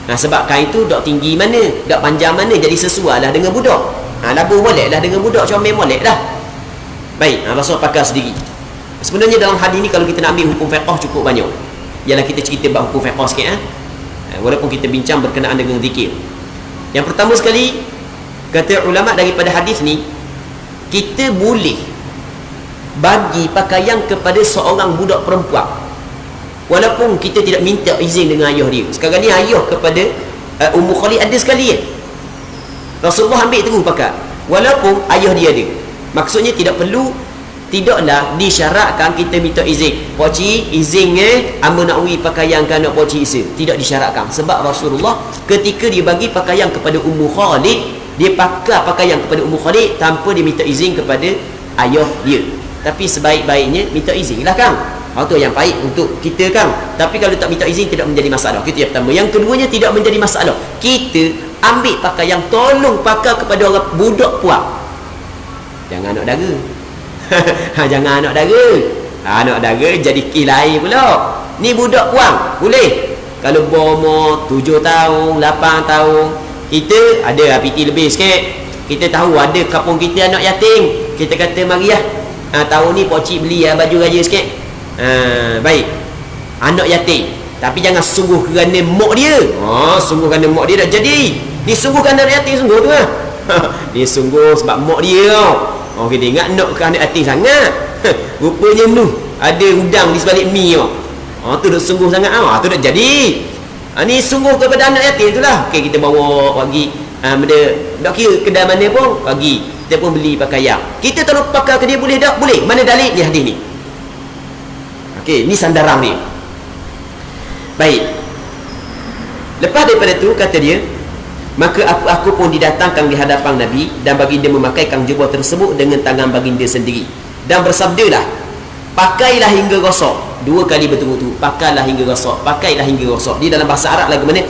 Sebab kain tu dak tinggi mana, dak panjang mana, jadi sesuai lah dengan budak. Labu molek lah dengan budak, comel molek lah. Baik, Rasulullah pakai sendiri. Sebenarnya dalam hadis ni kalau kita nak ambil hukum fiqh cukup banyak. Ialah kita cerita bab hukum fiqh sikit walaupun kita bincang berkenaan dengan zikir. Yang pertama sekali, kata ulama daripada hadis ni, kita boleh bagi pakaian kepada seorang budak perempuan walaupun kita tidak minta izin dengan ayah dia. Sekarang ni ayah kepada Ummu Khalid ada sekali Rasulullah ambil terus pakai walaupun ayah dia ada. Maksudnya tidaklah disyaratkan kita minta izin. Pak cik, izin amba nak beri pakaian kan nak pak cik isa. Tidak disyaratkan. Sebab Rasulullah ketika dia bagi pakaian kepada Ummu Khalid, dia pakai pakaian kepada Ummu Khalid tanpa dia minta izin kepada ayah dia. Tapi sebaik-baiknya minta izin lah kan. Itu yang baik untuk kita kan. Tapi kalau tak minta izin tidak menjadi masalah. Itu yang pertama. Yang keduanya tidak menjadi masalah. Kita ambil pakaian, tolong pakai kepada orang budak puak. Jangan anak dara. Jangan anak dara. Anak dara jadi kilai pula. Ni budak puang boleh. Kalau bomo 7 tahun 8 tahun, kita ada PT lebih sikit, kita tahu ada kampung kita anak yatim, kita kata mari tahun ni pak cik beli baju raja sikit. Baik, anak yatim, tapi jangan sungguh kerana mak dia. Sungguh kerana mak dia dah jadi. Dia sungguh kerana anak yatim sungguh tu lah. Dia sungguh sebab mak dia tau. Kita ingat nak ke anak yatim sangat. Rupanya tu ada udang di sebalik mi tau. Tu dah sungguh sangat. Tu dah jadi. Ni sungguh kepada anak yatim tu lah. Kita bawa pergi benda, tak kira kedai mana pun pergi, kita pun beli pakaian. Kita tolong pakai ke dia, boleh tak? Boleh. Mana dalil ni hadis ni? Ni sandaran ni. Baik. Lepas daripada tu kata dia, maka aku pun didatangkan di hadapan Nabi, dan baginda memakaikan jubah tersebut dengan tangan baginda sendiri, dan bersabdalah, pakailah hingga rosak. 2 kali betul-betul, pakailah hingga rosak, pakailah hingga rosak. Di dalam bahasa Arab lagu mana?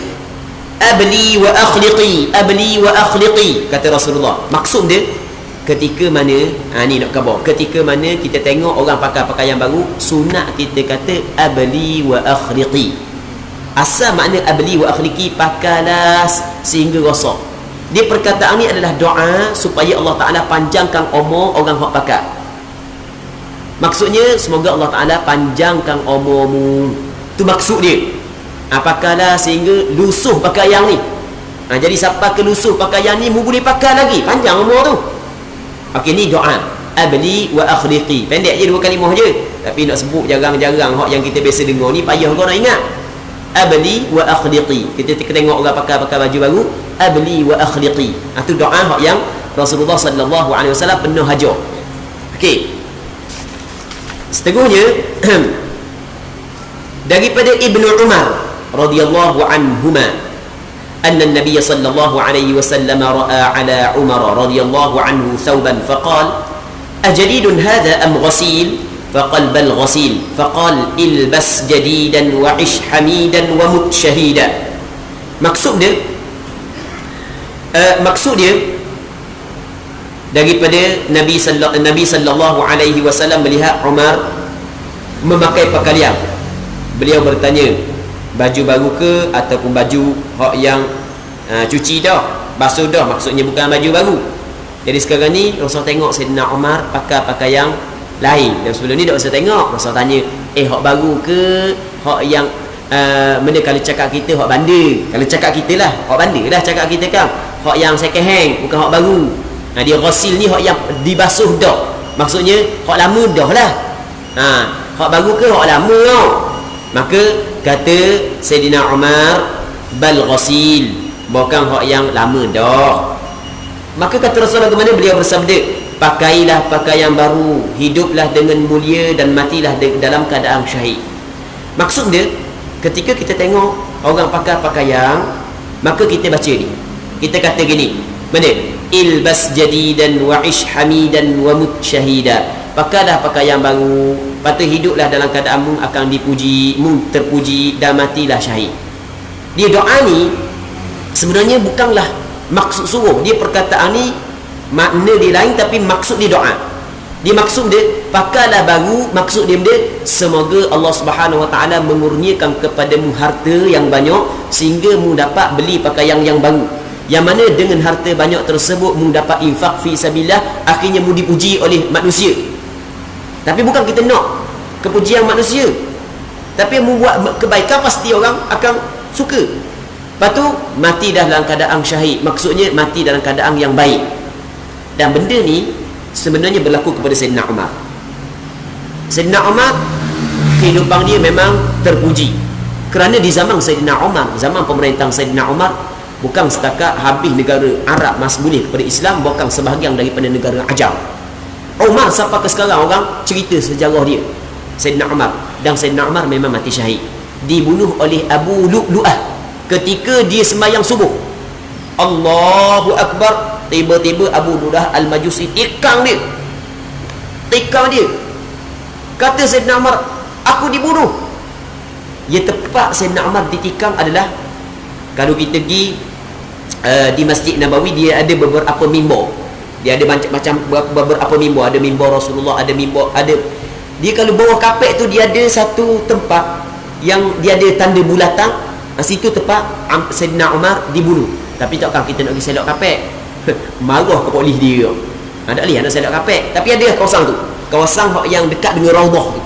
Abli wa akhliqi, abli wa akhliqi, kata Rasulullah. Maksud dia, ketika mana ni nak khabar, ketika mana kita tengok orang pakai pakaian baru, sunat kita kata abli wa akhliqi. Asal makna abli wa akhliqi, pakailah sehingga rosak. Dia perkataan ni adalah doa supaya Allah Ta'ala panjangkan umur orang hak pakai. Maksudnya semoga Allah Ta'ala panjangkan umurmu. Tu maksud dia. Pakailah sehingga lusuh pakaian ni. Jadi siapa ke lusuh pakaian ni, mu boleh pakai lagi, panjang umur tu. Ni doa abli wa akhliqi. Pendek je 2 kalimah je, tapi nak sebut jarang-jarang. Hak yang kita biasa dengar ni payah kau nak ingat. Abli wa akhliqi. Kita tengok orang pakai baju baru, abli wa akhliqi. Tu doa hak yang Rasulullah sallallahu alaihi wasallam pernah ajar. Seterusnya daripada Ibnu Umar radhiyallahu anhuma, anna an-nabiy sallallahu alaihi wasallam ra'a ala Umar radhiyallahu anhu thawban faqala ajadidun hadha am ghasil, faqala bal ghasil, faqala ilbas jadidan wa ish hamidan wa mut shahida. Maksud dia daripada Nabi sallallahu alaihi wasallam melihat Umar memakai pakaian. Beliau bertanya, baju baru ke ataupun baju hak yang cuci dah, basuh dah, maksudnya bukan baju baru. Jadi sekarang ni Rasul tengok Sayyidina Umar pakai pakaian lain, dan sebelum ni tak usah tengok, Rasul tanya, hak baru ke hak yang mana kalau cakap kita hak bandar, kalau cakap kita lah hak bandar dah cakap kita kan, hak yang second hand, bukan hak baru. Dia ghasil ni hak yang dibasuh dah, maksudnya hak lama dah lah. Hak baru ke hak lama tau. Maka kata Sayyidina Umar, bal ghasil, bukan hak yang lama dah. Maka kata Rasulullah ke mana, beliau bersabda, pakailah pakaian baru, hiduplah dengan mulia dan matilah dalam keadaan syahid. Maksud dia, ketika kita tengok orang pakai pakaian, maka kita baca ni, kita kata gini, mana? Ilbas jadidan wa ish hamidan wa mut syahida. Pakailah pakaian baru, patut hiduplah dalam keadaanmu akan dipuji, mu terpuji, dan matilah syahid. Dia doa ni sebenarnya bukanlah maksud suruh. Dia perkataan ni makna dia lain, tapi maksud dia doa. Dia maksud dia pakailah baru, maksud dia semoga Allah Subhanahu Wa Taala mengurniakan kepadamu harta yang banyak sehingga mu dapat beli pakaian yang baru, yang mana dengan harta banyak tersebut mu dapat infak fi sabilillah, akhirnya mu dipuji oleh manusia. Tapi bukan kita nak kepujian manusia, tapi mu buat kebaikan, pasti orang akan suka. Lepas tu mati dah dalam keadaan syahid, maksudnya mati dalam keadaan yang baik. Dan benda ni sebenarnya berlaku kepada Sayyidina Umar. Sayyidina Umar, kehidupan dia memang terpuji, kerana di zaman Sayyidina Umar, zaman pemerintahan Sayyidina Umar, bukan setakat habis negara Arab masbulih kepada Islam, bukan sebahagian daripada negara Ajam. Umar sampai ke sekarang orang cerita sejarah dia, Sayyidina Umar. Dan Sayyidina Umar memang mati syahid, dibunuh oleh Abu Lu'lu'ah ketika dia sembahyang subuh. Allahu Akbar, tiba-tiba Abu Lu'lu'ah Al-Majusi tikang dia. Kata Sayyidina Umar, aku dibunuh. Ya tepat Sayyidina Umar ditikam adalah, kalau kita pergi di Masjid Nabawi, dia ada beberapa mimbar. Dia ada macam-macam beberapa mimbar. Ada mimbar Rasulullah, ada mimbar, ada. Dia kalau bawah kapek tu, dia ada satu tempat yang dia ada tanda bulatan. Situ tempat Sayyidina Umar dibunuh. Tapi takkan kita nak pergi selok kapek. Marah ke polis dia. Tak boleh nak selok kapek. Tapi ada kawasan tu, kawasan yang dekat dengan Raudhah tu.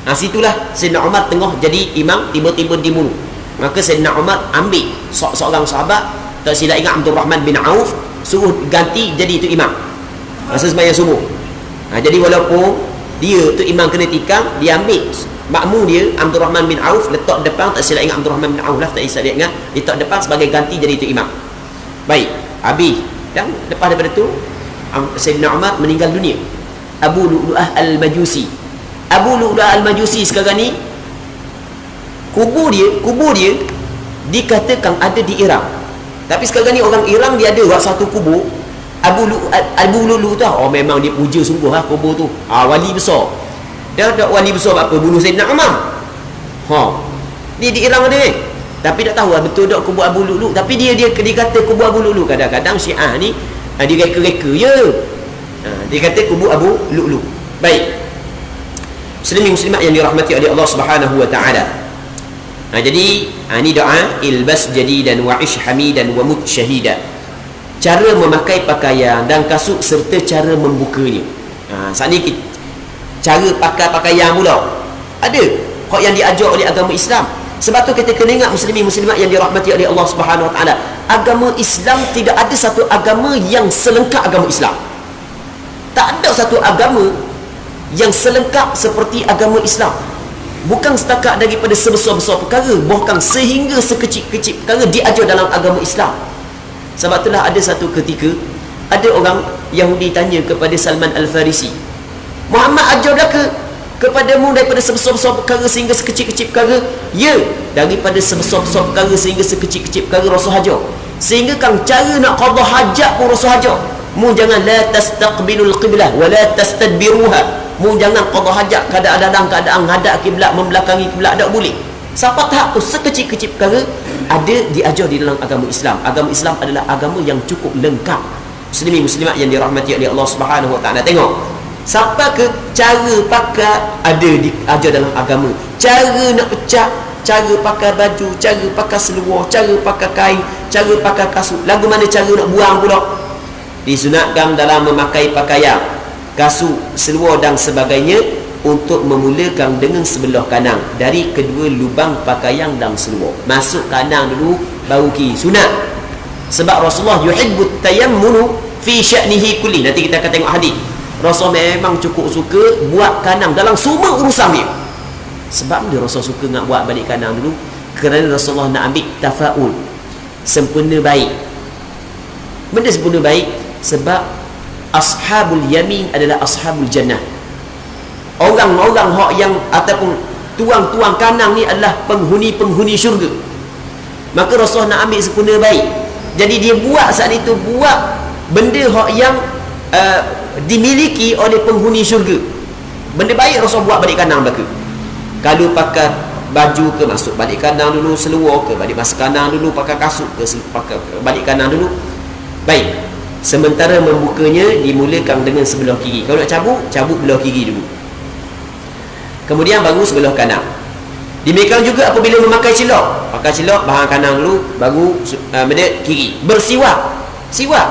Situlah Sayyidina Umar tengah jadi imam, tiba-tiba dibunuh. Maka Sayyidina Umar ambil seorang sahabat, tak silap ingat Abdul Rahman bin Auf, suruh ganti jadi itu imam masa sembahyang subuh. Jadi walaupun dia tu imam kena tikam, dia ambil makmum dia Abdul Rahman bin Auf, letak depan, tak silap ingat Abdul Rahman bin Auf lah, tak silap ingat, letak depan sebagai ganti jadi itu imam. Baik, habis. Dan lepas daripada tu Sayyidina Umar meninggal dunia. Abu Lu'lu'ah Al-Majusi. Abu Lu'lu'ah Al-Majusi sekarang ni, kubur dia dikatakan ada di Iraq. Tapi sekarang ni orang Iran dia ada satu kubur Abu Lu'lu tu. Memang dia puja sungguh kubur tu. Wali besar. Dia ada wali besar apa bunuh Sayyidina Umar. Dia di Iran ada tapi tak tahu betul tak kubur Abu Lu'lu. Tapi dia kata kubur Abu Lu'lu. Kadang-kadang Syiah ni dia reka-reka je. Dia kata kubur Abu Lu'lu. Baik, muslimin muslimat yang dirahmati oleh Allah Subhanahu wa taala. Jadi ini doa ilbas jadidan wa ish hamidan wa mut syahida. Cara memakai pakaian dan kasut serta cara membukanya. Saat ni cara pakai pakaian pula ada hak yang diajar oleh agama Islam. Sebab tu kita kena ingat muslimin muslimat yang dirahmati oleh Allah Subhanahu wa taala, agama Islam tidak ada satu agama yang selengkap agama Islam. Tak ada satu agama yang selengkap seperti agama Islam. Bukan setakat daripada sebesar-besar perkara, bahkan sehingga sekecil-kecil perkara diajar dalam agama Islam. Sebab itulah ada satu ketika ada orang Yahudi tanya kepada Salman Al-Farisi, Muhammad ajar belaka kepadamu daripada sebesar-besar perkara sehingga sekecil-kecil perkara? Ya, daripada sebesar-besar perkara sehingga sekecil-kecil perkara Rasul hajar. Sehingga kan cara nak qada hajat pun Rasul hajar. Mu jangan la tastaqbilul qiblah wa la tastadbiruha. Mu jangan qada hajat keadaan hadap kiblat, membelakangi kiblat, tak boleh. Sampai tahap tu sekecil-kecil perkara ada diajar di dalam agama Islam. Agama Islam adalah agama yang cukup lengkap. Muslimin muslimat yang dirahmati oleh Allah Subhanahu wa taala, tengok sampai ke cara pakai ada diajar dalam agama. Cara nak pecah, cara pakai baju, cara pakai seluar, cara pakai kain, cara pakai kasut. Lagu mana cara nak buang pula? Disunatkan dalam memakai pakaian, kasut, seluar dan sebagainya untuk memulakan dengan sebelah kanan dari kedua lubang pakaian dan seluar. Masuk kanan dulu baru kiri, sunat. Sebab Rasulullah yuhibbut tayammunu fi sya'nihi kulli. Nanti kita akan tengok hadis. Rasul memang cukup suka buat kanan dalam semua urusan dia. Sebab dia Rasul suka nak buat balik kanan dulu, kerana Rasulullah nak ambil tafaul, sempurna baik. Benda sempurna baik sebab ashabul yamin adalah ashabul jannah. Orang-orang hak yang ataupun tuang-tuang kanan ni adalah penghuni-penghuni syurga. Maka Rasulullah nak ambil sempurna baik. Jadi dia buat saat itu, buat benda hak yang dimiliki oleh penghuni syurga. Benda baik Rasul buat balik kanan belaka. Kalau pakai baju ke masuk balik kanan dulu, seluar ke balik masuk kanan dulu, pakai kasut ke pakai balik kanan dulu. Baik. Sementara membukanya dimulakan dengan sebelah kiri. Kalau nak cabut belah kiri dulu, kemudian baru sebelah kanan. Demikian juga apabila memakai celok, pakai celok bahagian kanan dulu, baru kiri. Bersiwak, siwak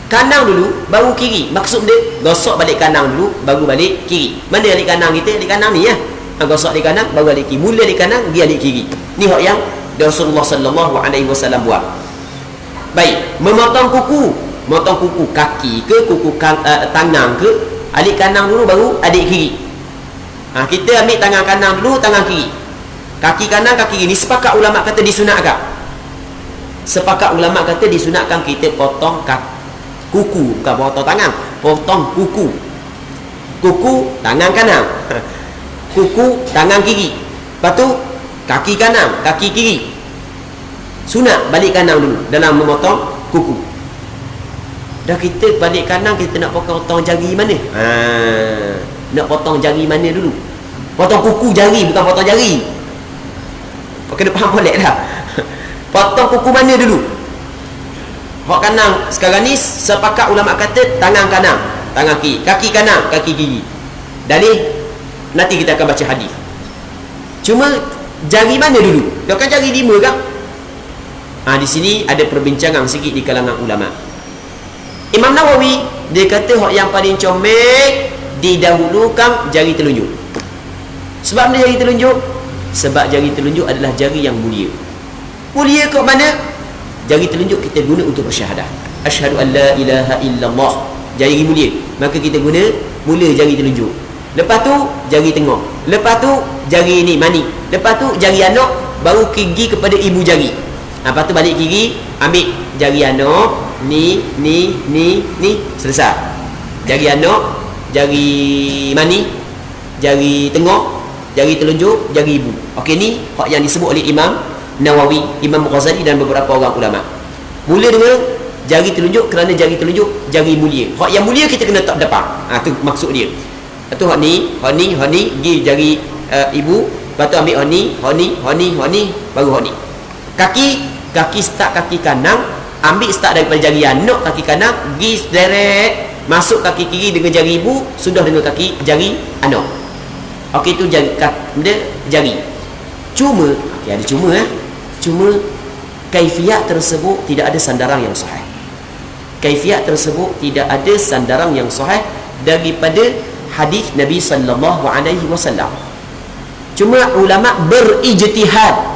kanan dulu baru kiri. Maksud dia gosok balik kanan dulu baru balik kiri. Mana balik kanan kita? Balik kanan ni ya. Gosok balik kanan baru balik kiri. Mula balik kanan, dia balik kiri. Ni hak yang Rasulullah sallallahu alaihi wasallam buat. Baik, memotong kuku, motong kuku kaki ke kuku tangan ke, adik kanan dulu baru adik kiri. Kita ambil tangan kanan dulu, tangan kiri, kaki kanan kaki kiri. Ni sepakat ulama kata disunatkan. Sepakat ulama kata disunatkan kita potong kuku, bukan potong tangan, potong kuku. Kuku tangan kanan, kuku tangan kiri. Lepas tu kaki kanan kaki kiri. Sunat balik kanan dulu dalam memotong kuku. Dah kita balik kanan, kita nak potong jari mana? Nak potong jari mana dulu? Potong kuku jari, bukan potong jari. Kena faham boleh dah. Potong kuku mana dulu? Hak kanan. Sekarang ni sepakat ulama kata tangan kanan, tangan kiri, kaki kanan, kaki kiri. Dalil nanti kita akan baca hadis. Cuma jari mana dulu? Dia kan jari 5 kan? Di sini ada perbincangan sikit di kalangan ulama. Imam Nawawi dia kata hak yang paling comel didahulukan jari telunjuk. Sebab mana jari telunjuk? Sebab jari telunjuk adalah jari yang mulia. Mulia kat mana? Jari telunjuk kita guna untuk bersyahadah. Asyhadu an la ilaha illallah. Jari mulia. Maka kita guna mula jari telunjuk. Lepas tu jari tengah. Lepas tu jari ni mani. Lepas tu jari anak, baru gigi kepada ibu jari. Lepas tu balik kiri, ambil jari anak, ni, selesai. Jari anak, jari mani, jari tengah, jari telunjuk, jari ibu. Okey, ni hak yang disebut oleh Imam Nawawi, Imam Ghazali dan beberapa orang ulama. Mula dengan jari telunjuk kerana jari telunjuk jari mulia. Hak yang mulia kita kena tak depan. Tu maksud dia. Tu hak ni, pergi jari ibu, lepas tu ambil hak ni, baru hak ni. Kaki start kaki kanan, ambil start daripada jari anak kaki kanan, pergi direct masuk kaki kiri dengan jari ibu, sudah dengan kaki jari anak. Okey, itu jari. Cuma ada cuma kaifiat tersebut tidak ada sandaran yang sahih. Kaifiat tersebut tidak ada sandaran yang sahih daripada hadis Nabi sallallahu alaihi wasallam. Cuma ulama berijtihad.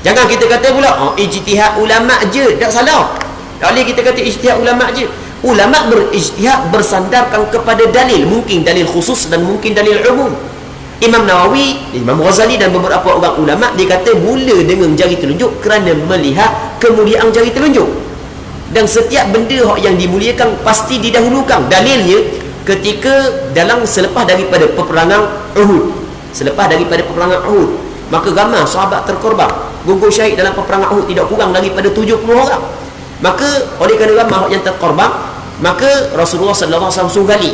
Jangan kita kata pula ijtihad ulama je, tak salah. Tak boleh kita kata ijtihad ulama je. Ulama berijtihad bersandarkan kepada dalil, mungkin dalil khusus dan mungkin dalil umum. Imam Nawawi, Imam Ghazali dan beberapa orang ulama dia kata mula dengan jari telunjuk kerana melihat kemuliaan jari telunjuk. Dan setiap benda yang dimuliakan pasti didahulukan. Dalilnya ketika selepas daripada peperangan Uhud. Maka ramai sahabat terkorban, gugur syahid dalam peperangan Uhud tidak kurang daripada 70 orang. Maka oleh kerana ramai yang terkorban, maka Rasulullah sallallahu alaihi wasallam suruh gali.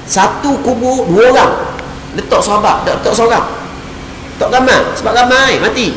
Satu kubur 2 orang. Letak sahabat, tak letak seorang. Tak ramai, sebab ramai mati.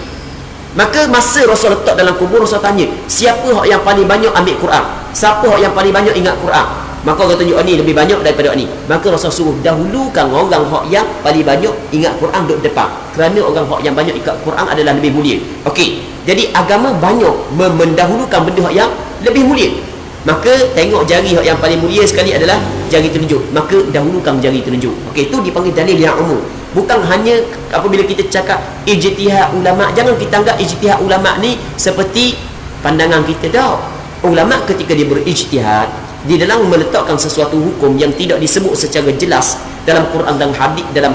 Maka masa Rasul letak dalam kubur, Rasul tanya, siapa yang paling banyak ambil Quran? Siapa yang paling banyak ingat Quran? Maka orang tunjuk ni lebih banyak daripada ni. Maka Rasul suruh dahulukan orang yang paling banyak ingat Quran duduk depan. Kerana orang yang banyak ingat Quran adalah lebih mulia. Okey. Jadi agama banyak mendahulukan benda yang lebih mulia. Maka tengok jari yang paling mulia sekali adalah jari telunjuk. Maka dahulukan jari telunjuk. Okey, itu dipanggil dalil yang umum. Bukan hanya apabila kita cakap ijtihad ulama, jangan kita anggap ijtihad ulama ni seperti pandangan kita dah. Ulama ketika dia berijtihad, di dalam meletakkan sesuatu hukum yang tidak disebut secara jelas dalam Quran dan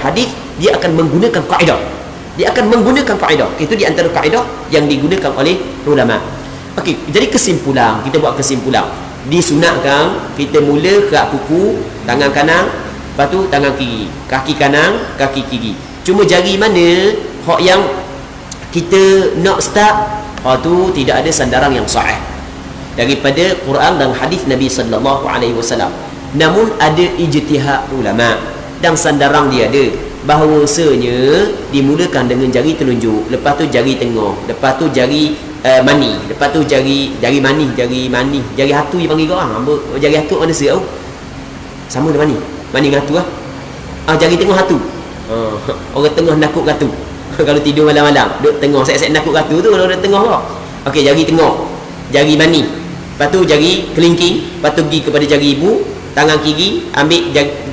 hadis, dia akan menggunakan kaedah. Itu di antara kaedah yang digunakan oleh ulama. Okey, jadi kesimpulan, kita buat kesimpulan. Disunatkan kita mula kerak kuku, tangan kanan, lepas tu tangan kiri, kaki kanan, kaki kiri. Cuma jari mana yang kita nak start, tu tidak ada sandaran yang sahih daripada Quran dan hadis Nabi sallallahu alaihi wasallam. Namun ada ijtihad ulama dan sandaran dia ada bahawasanya dimulakan dengan jari telunjuk, lepas tu jari tengah, lepas tu jari mani, lepas tu jari mani, jari hatu dia panggil orang. Jari hatu mana saya tahu? Sama dengan mani dengan hatu lah. Jari tengah hatu. Orang tengah nakut hatu. Kalau tidur malam-malam duduk tengah, set-set nakut hatu tu kalau duduk tengah lah. Okey, jari tengah, jari mani, lepas tu jari kelingking, lepas tu pergi kepada jari ibu, tangan kiri ambil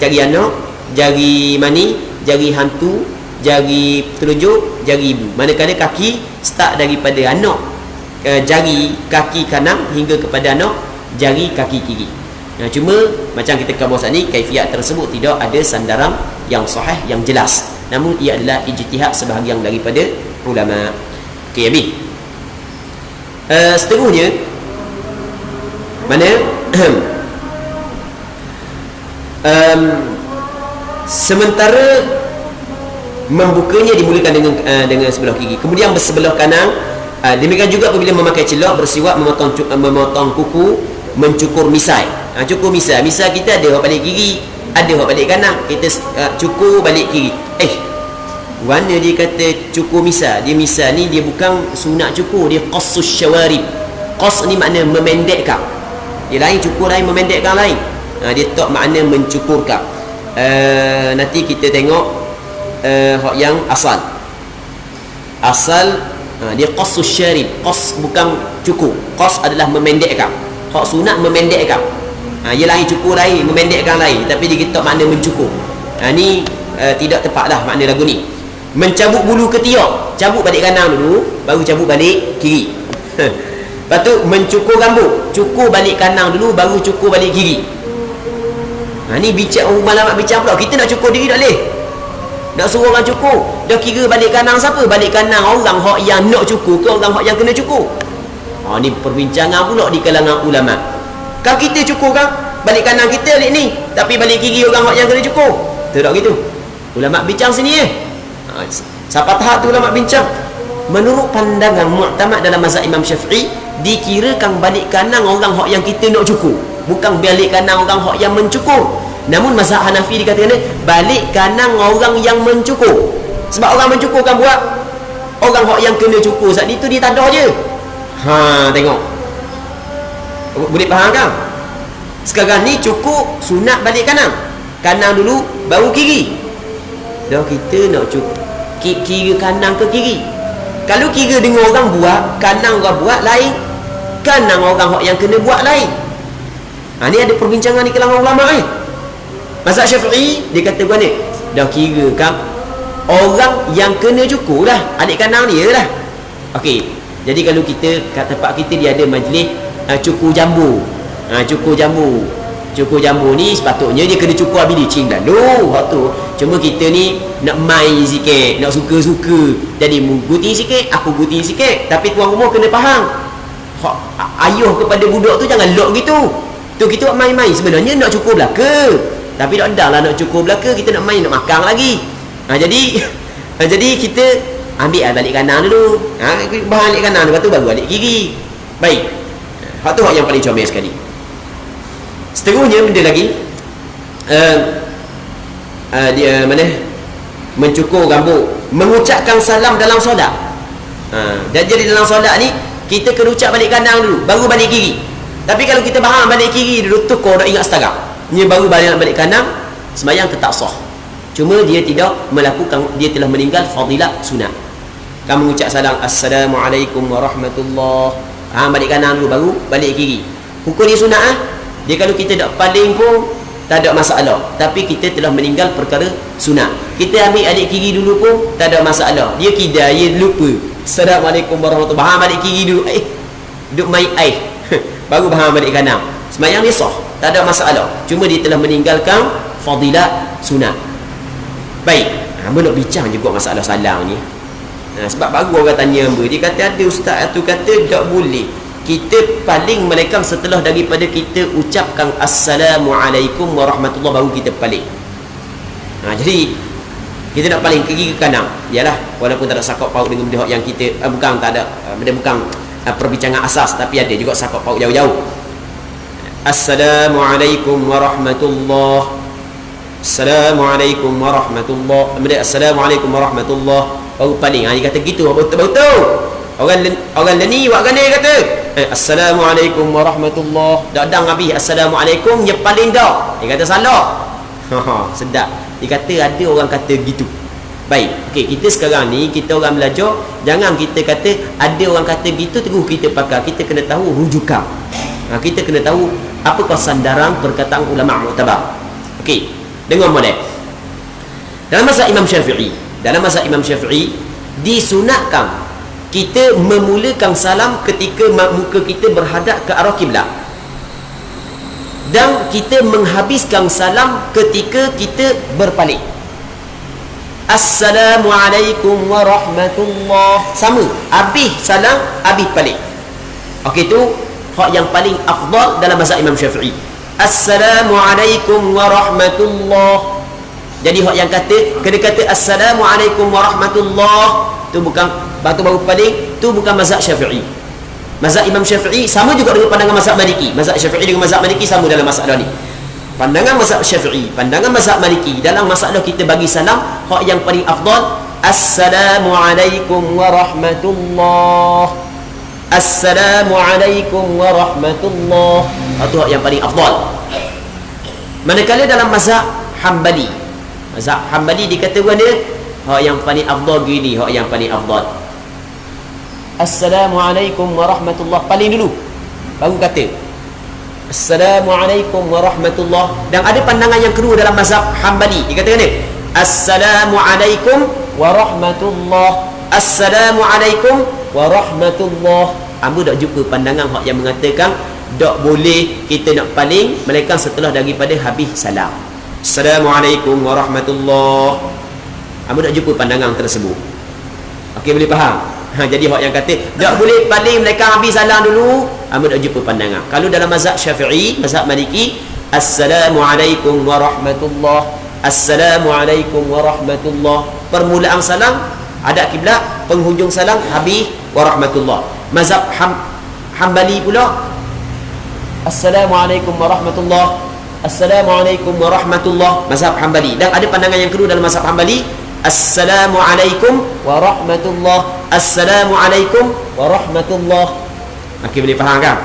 jari anak, jari mani, jari hantu, jari telunjuk, jari ibu. Manakala kaki start daripada anak, jari kaki kanan hingga kepada anak, jari kaki kiri. Cuma macam kita kata saat ni, kaifiat tersebut tidak ada sandaran yang sahih yang jelas. Namun ia adalah ijtihad sebahagian daripada ulama. Okey, habis. Seterusnya mana sementara membukanya dimulakan dengan sebelah kiri, kemudian bersebelah kanan. Demikian juga apabila memakai celak, bersiwak, memotong kuku, mencukur misai. Cukur misai kita ada orang paling kiri Ada hak balik kanan, kita cukur balik kiri. Warna dia kata cukur misal. Dia misal ni dia bukan sunat cukur, dia qassus syawarib. Qas ni makna memendekkan. Dia lain, cukur lain, memendekkan lain. Dia tak makna mencukurkan. Nanti kita tengok hak yang asal. Dia qassus syarib. Qas bukan cukur. Qas adalah memendekkan. Hak sunat memendekkan. Ia lain, cukur lain, memendekkan lain. Tapi dia tak makna mencukur. Ni tidak tepat lah makna lagu ni. Mencabut bulu ketiak, cabut balik kanan dulu, baru cabut balik kiri. Lepas tu mencukur rambut, cukur balik kanan dulu, baru cukur balik kiri. Ni bincang ulama bincang pula. Kita nak cukur diri tak boleh, nak suruh orang cukur. Dah kira balik kanan siapa? Balik kanan orang hak yang nak cukur ke orang hak yang kena cukur? Ni perbincangan pula di kalangan ulama. Kalau kita cukur kan, balik kanan kita balik ni, tapi balik kiri orang hak yang kena cukur. Tak gitu. Ulama bincang sini siapa tahap tu ulama bincang. Menurut pandangan mu'tamad dalam mazhab Imam Syafi'i, dikirakan balik kanan orang hak yang kita nak cukur, bukan balik kanan orang hak yang mencukur. Namun mazhab Hanafi dikatakan balik kanan orang yang mencukur. Sebab orang mencukur kan buat orang hak yang kena cukur saat itu dia tadah je. Tengok, boleh faham kan? Sekarang ni cukur sunat balik kanan, kanan dulu baru kiri. Dah kita nak cukur kira kanan ke kiri. Kalau kira dengan orang buat, kanan orang buat lain, kanan orang yang kena buat lain. Ni ada perbincangan di kalangan ulama ni. Mazhab Syafi'i dia kata buat ni, dah kira kan orang yang kena cukur lah, adik kanan dia lah. Okey, jadi kalau kita kat tempat kita dia ada majlis cukur jambu. Cukur jambu ni sepatutnya dia kena cukur habis licin dulu. Hak tu cuma kita ni nak main sikit, nak suka-suka, jadi guting sikit, aku guting sikit. Tapi tuan rumah kena faham, ayuh kepada budak tu jangan lock gitu. Tu kita main-main, sebenarnya nak cukur belaka, tapi tak ada lah nak cukur belaka, kita nak main, nak makan lagi. Jadi kita ambil balik kanan dulu, balik kanan, lepas tu baru balik kiri. Baik, hak tu hak yang paling comel sekali. Seterusnya benda lagi, dia mana mencukur rambut, mengucapkan salam dalam solat. Dan jadi dalam solat ni kita kena ucap balik kanan dulu, baru balik kiri. Tapi kalau kita faham balik kiri dulu, tu kau dah ingat setara, ni baru balik kanan, sembahyang tetap sah. Cuma dia tidak melakukan, dia telah meninggal fadilat sunat. Kamu mengucap salam Assalamualaikum warahmatullahi, balik kanan dulu baru balik kiri. Hukum ni sunat dia kalau kita tak paling pun tak ada masalah, tapi kita telah meninggal perkara sunat. Kita ambil adik kiri dulu pun tak ada masalah. Dia kidai, dia lupa Assalamualaikum warahmatullahi, balik kiri dulu, duk main air baru balik kanan, sembahyang dia sah, tak ada masalah. Cuma dia telah meninggalkan fadilat sunat. Baik, hamba nak bincang juga masalah salam ni. Sebab baru orang tanya hamba, dia kata ada ustaz tu kata tak boleh kita paling melainkan setelah daripada kita ucapkan Assalamualaikum warahmatullahi baru kita paling. Jadi kita nak paling kiri ke kanan, yalah, walaupun tak ada sakut paut dengan benda yang kita bukan tak ada benda, bukan perbincangan asas, tapi ada juga sakut paut jauh-jauh. Assalamualaikum warahmatullahi, Assalamualaikum warahmatullahi, benda Assalamualaikum warahmatullahi baru paling. Dia kata gitu, betul-betul orang leni buat kan, dia kata Assalamualaikum warahmatullahi, dah dang habis Assalamualaikum, dia paling dah, dia kata salah. Sedap. Dia kata ada orang kata gitu. Baik, okey, kita sekarang ni kita orang belajar, jangan kita kata ada orang kata gitu terus kita pakai. Kita kena tahu rujukan. Kita kena tahu apakah sandaran perkataan ulama mu'tabar. Okey, dengar molek. Dalam mazhab Imam Syafi'i disunatkan kita memulakan salam ketika muka kita berhadap ke arah kiblat, dan kita menghabiskan salam ketika kita berpaling. Assalamualaikum warahmatullahi, sama, habis salam, habis paling. Okey, tu hak yang paling afdal dalam mazhab Imam Syafi'i. Assalamualaikum warahmatullahi. Jadi hak yang kena kata Assalamualaikum warahmatullahi tu bukan batu baru paling, tu bukan mazhab Syafi'i. Mazhab Imam Syafi'i sama juga dengan pandangan mazhab Maliki. Mazhab Syafi'i dengan mazhab Maliki sama dalam masalah ni. Pandangan mazhab Syafi'i, pandangan mazhab Maliki dalam masalah kita bagi salam, hak yang paling afdal Assalamualaikum warahmatullahi, Assalamualaikum warahmatullahi. Itu hak yang paling afdal. Manakala dalam mazhab Hambali, mazhab Hambali dikatakan dia hak yang paling afdal gini, hak yang paling afdal Assalamualaikum warahmatullahi paling dulu, baru kata Assalamualaikum warahmatullahi. Dan ada pandangan yang kedua dalam mazhab Hambali, dikatakan dia Assalamualaikum warahmatullahi, Assalamualaikum warahmatullahi. Ambo tak jumpa pandangan hak yang mengatakan tak boleh kita nak paling melainkan setelah daripada habis salam. Assalamualaikum warahmatullahi. Ambo tak jumpa pandangan tersebut. Okey, boleh faham? Jadi hak yang kata tak boleh paling melainkan habis salam dulu, ambo tak jumpa pandangan. Kalau dalam mazhab Syafi'i, mazhab Maliki, Assalamualaikum warahmatullahi, Assalamualaikum warahmatullahi. Permulaan salam hadap kiblat, penghujung salam habis warahmatullah. Mazhab Hambali pula Assalamualaikum warahmatullah, Assalamualaikum warahmatullah, mazhab Hambali. Dan ada pandangan yang kedua dalam mazhab Hambali Assalamualaikum warahmatullah, Assalamualaikum warahmatullah. Okey, boleh faham kan?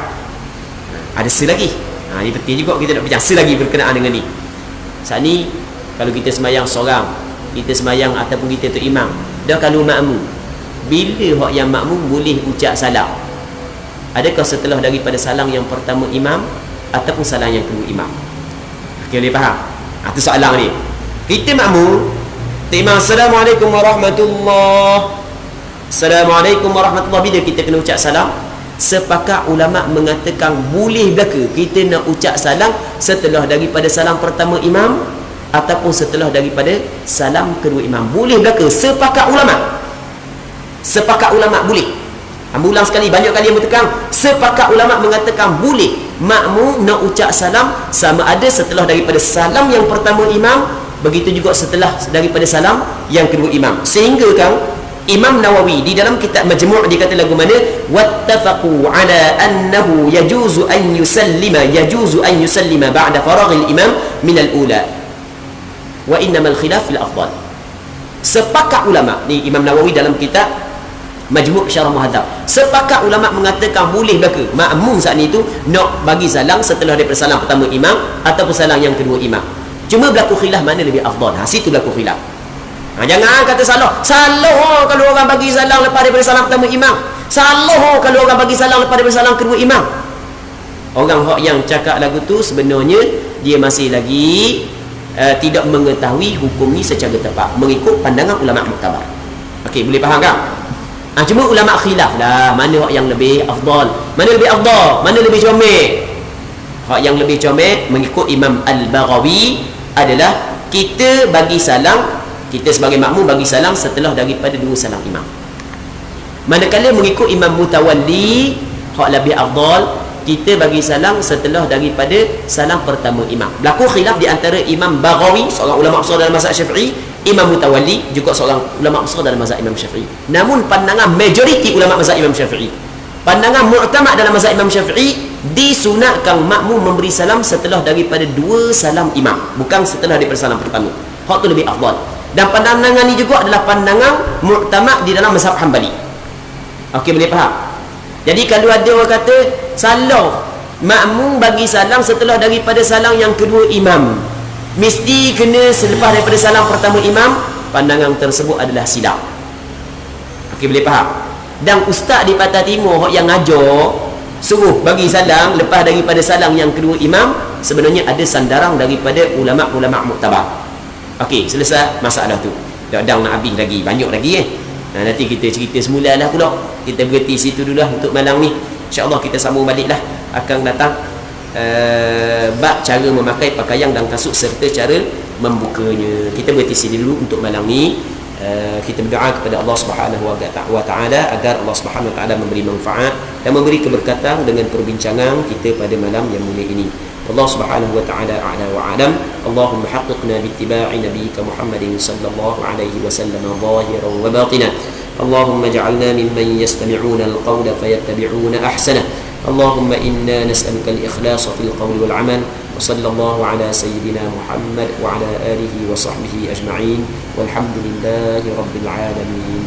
Ada selagi. Ini penting juga kita nak bincang selagi berkenaan dengan ni. Saat ni kalau kita sembahyang seorang, kita sembahyang ataupun kita tu imam, dah kalau makmum, bila hak yang makmum boleh ucap salam? Adakah setelah daripada salam yang pertama imam ataupun salam yang kedua imam? Okey, boleh faham? Itu soalan ni. Kita makmum, imam Assalamualaikum warahmatullahi, Assalamualaikum warahmatullahi. Bila kita kena ucap salam, sepakat ulama mengatakan boleh belaka kita nak ucap salam setelah daripada salam pertama imam ataupun setelah daripada salam kedua imam. Boleh belaka, sepakat ulama. Sepakat ulama boleh. Ambil ulang sekali, banyak kali yang bertekan. Sepakat ulama mengatakan boleh makmum nak ucap salam sama ada setelah daripada salam yang pertama imam, begitu juga setelah daripada salam yang kedua imam. Sehingga kan Imam Nawawi di dalam kitab Majmu' dia kata lagu mana, wattafaqu ala annahu yajuzu an yusallima ba'da faraghil imam min al-ula wa innamal khilaf fil afdal. Sepakat ulama ni Imam Nawawi dalam kitab Majmu' Syarah Muhadzab, sepakat ulama mengatakan boleh belaka makmum saat ni tu nak bagi salam setelah daripada salam pertama imam ataupun salam yang kedua imam. Cuma berlaku khilaf mana lebih afdal. Situ berlaku khilaf. Jangan kata salah kalau orang bagi salam lepas daripada salam pertama imam, salah kalau orang bagi salam lepas daripada salam kedua imam. Orang yang cakap lagu tu sebenarnya dia masih lagi tidak mengetahui hukum ni secara tepat mengikut pandangan ulama muktabar. Okey, boleh faham tak? Cuma ulama khilaf lah mana yang lebih afdal, mana lebih afdal, mana lebih comel. Hak yang lebih comel mengikut Imam Al-Baghawi adalah kita bagi salam, kita sebagai makmum bagi salam setelah daripada dua salam imam. Manakala mengikut Imam Mutawalli, hak lebih afdal kita bagi salam setelah daripada salam pertama imam. Berlaku khilaf di antara Imam Baghawi, seorang ulama besar dalam mazhab Syafi'i, Imam Mutawalli juga seorang ulama besar dalam mazhab Imam Syafi'i. Namun pandangan majoriti ulama mazhab Imam Syafi'i, pandangan mu'tamad dalam mazhab Imam Syafi'i, disunatkan makmum memberi salam setelah daripada dua salam imam, bukan setelah daripada salam pertama. Hak tu lebih afdal. Dan pandangan ni juga adalah pandangan mu'tamad di dalam mazhab Hambali. Okey, boleh faham? Jadi kalau ada orang kata salah makmum bagi salam setelah daripada salam yang kedua imam, mesti kena selepas daripada salam pertama imam, pandangan tersebut adalah silap. Okey, boleh faham? Dan ustaz di Pantai Timur yang ngajar suruh bagi salam lepas daripada salam yang kedua imam, sebenarnya ada sandaran daripada ulama-ulama muktabar. Okey, selesai masalah tu. Dah nak habis lagi, banyak lagi nanti kita cerita semula lah pula. Kita berhenti situ dulu lah untuk malam ni. InsyaAllah kita sambung balik lah akan datang bab cara memakai pakaian dan kasut serta cara membukanya. Kita berhenti sini dulu untuk malam ni. Kita berdoa kepada Allah Subhanahu wa taala agar Allah Subhanahu wa taala memberi manfaat dan memberi keberkatan dengan perbincangan kita pada malam yang mulia ini. Allah Subhanahu wa taala a'la wa a'lam. Allahumma haqqiqna bi ittiba'i nabiyyika Muhammadin sallallahu alaihi wasallam zahiran wa batinan. Allahumma ij'alna mimman yastami'una al-qawla fayattabi'una ahsana. اللهم إنا نسألك الإخلاص في القول والعمل وصلى الله على سيدنا محمد وعلى آله وصحبه أجمعين والحمد لله رب العالمين.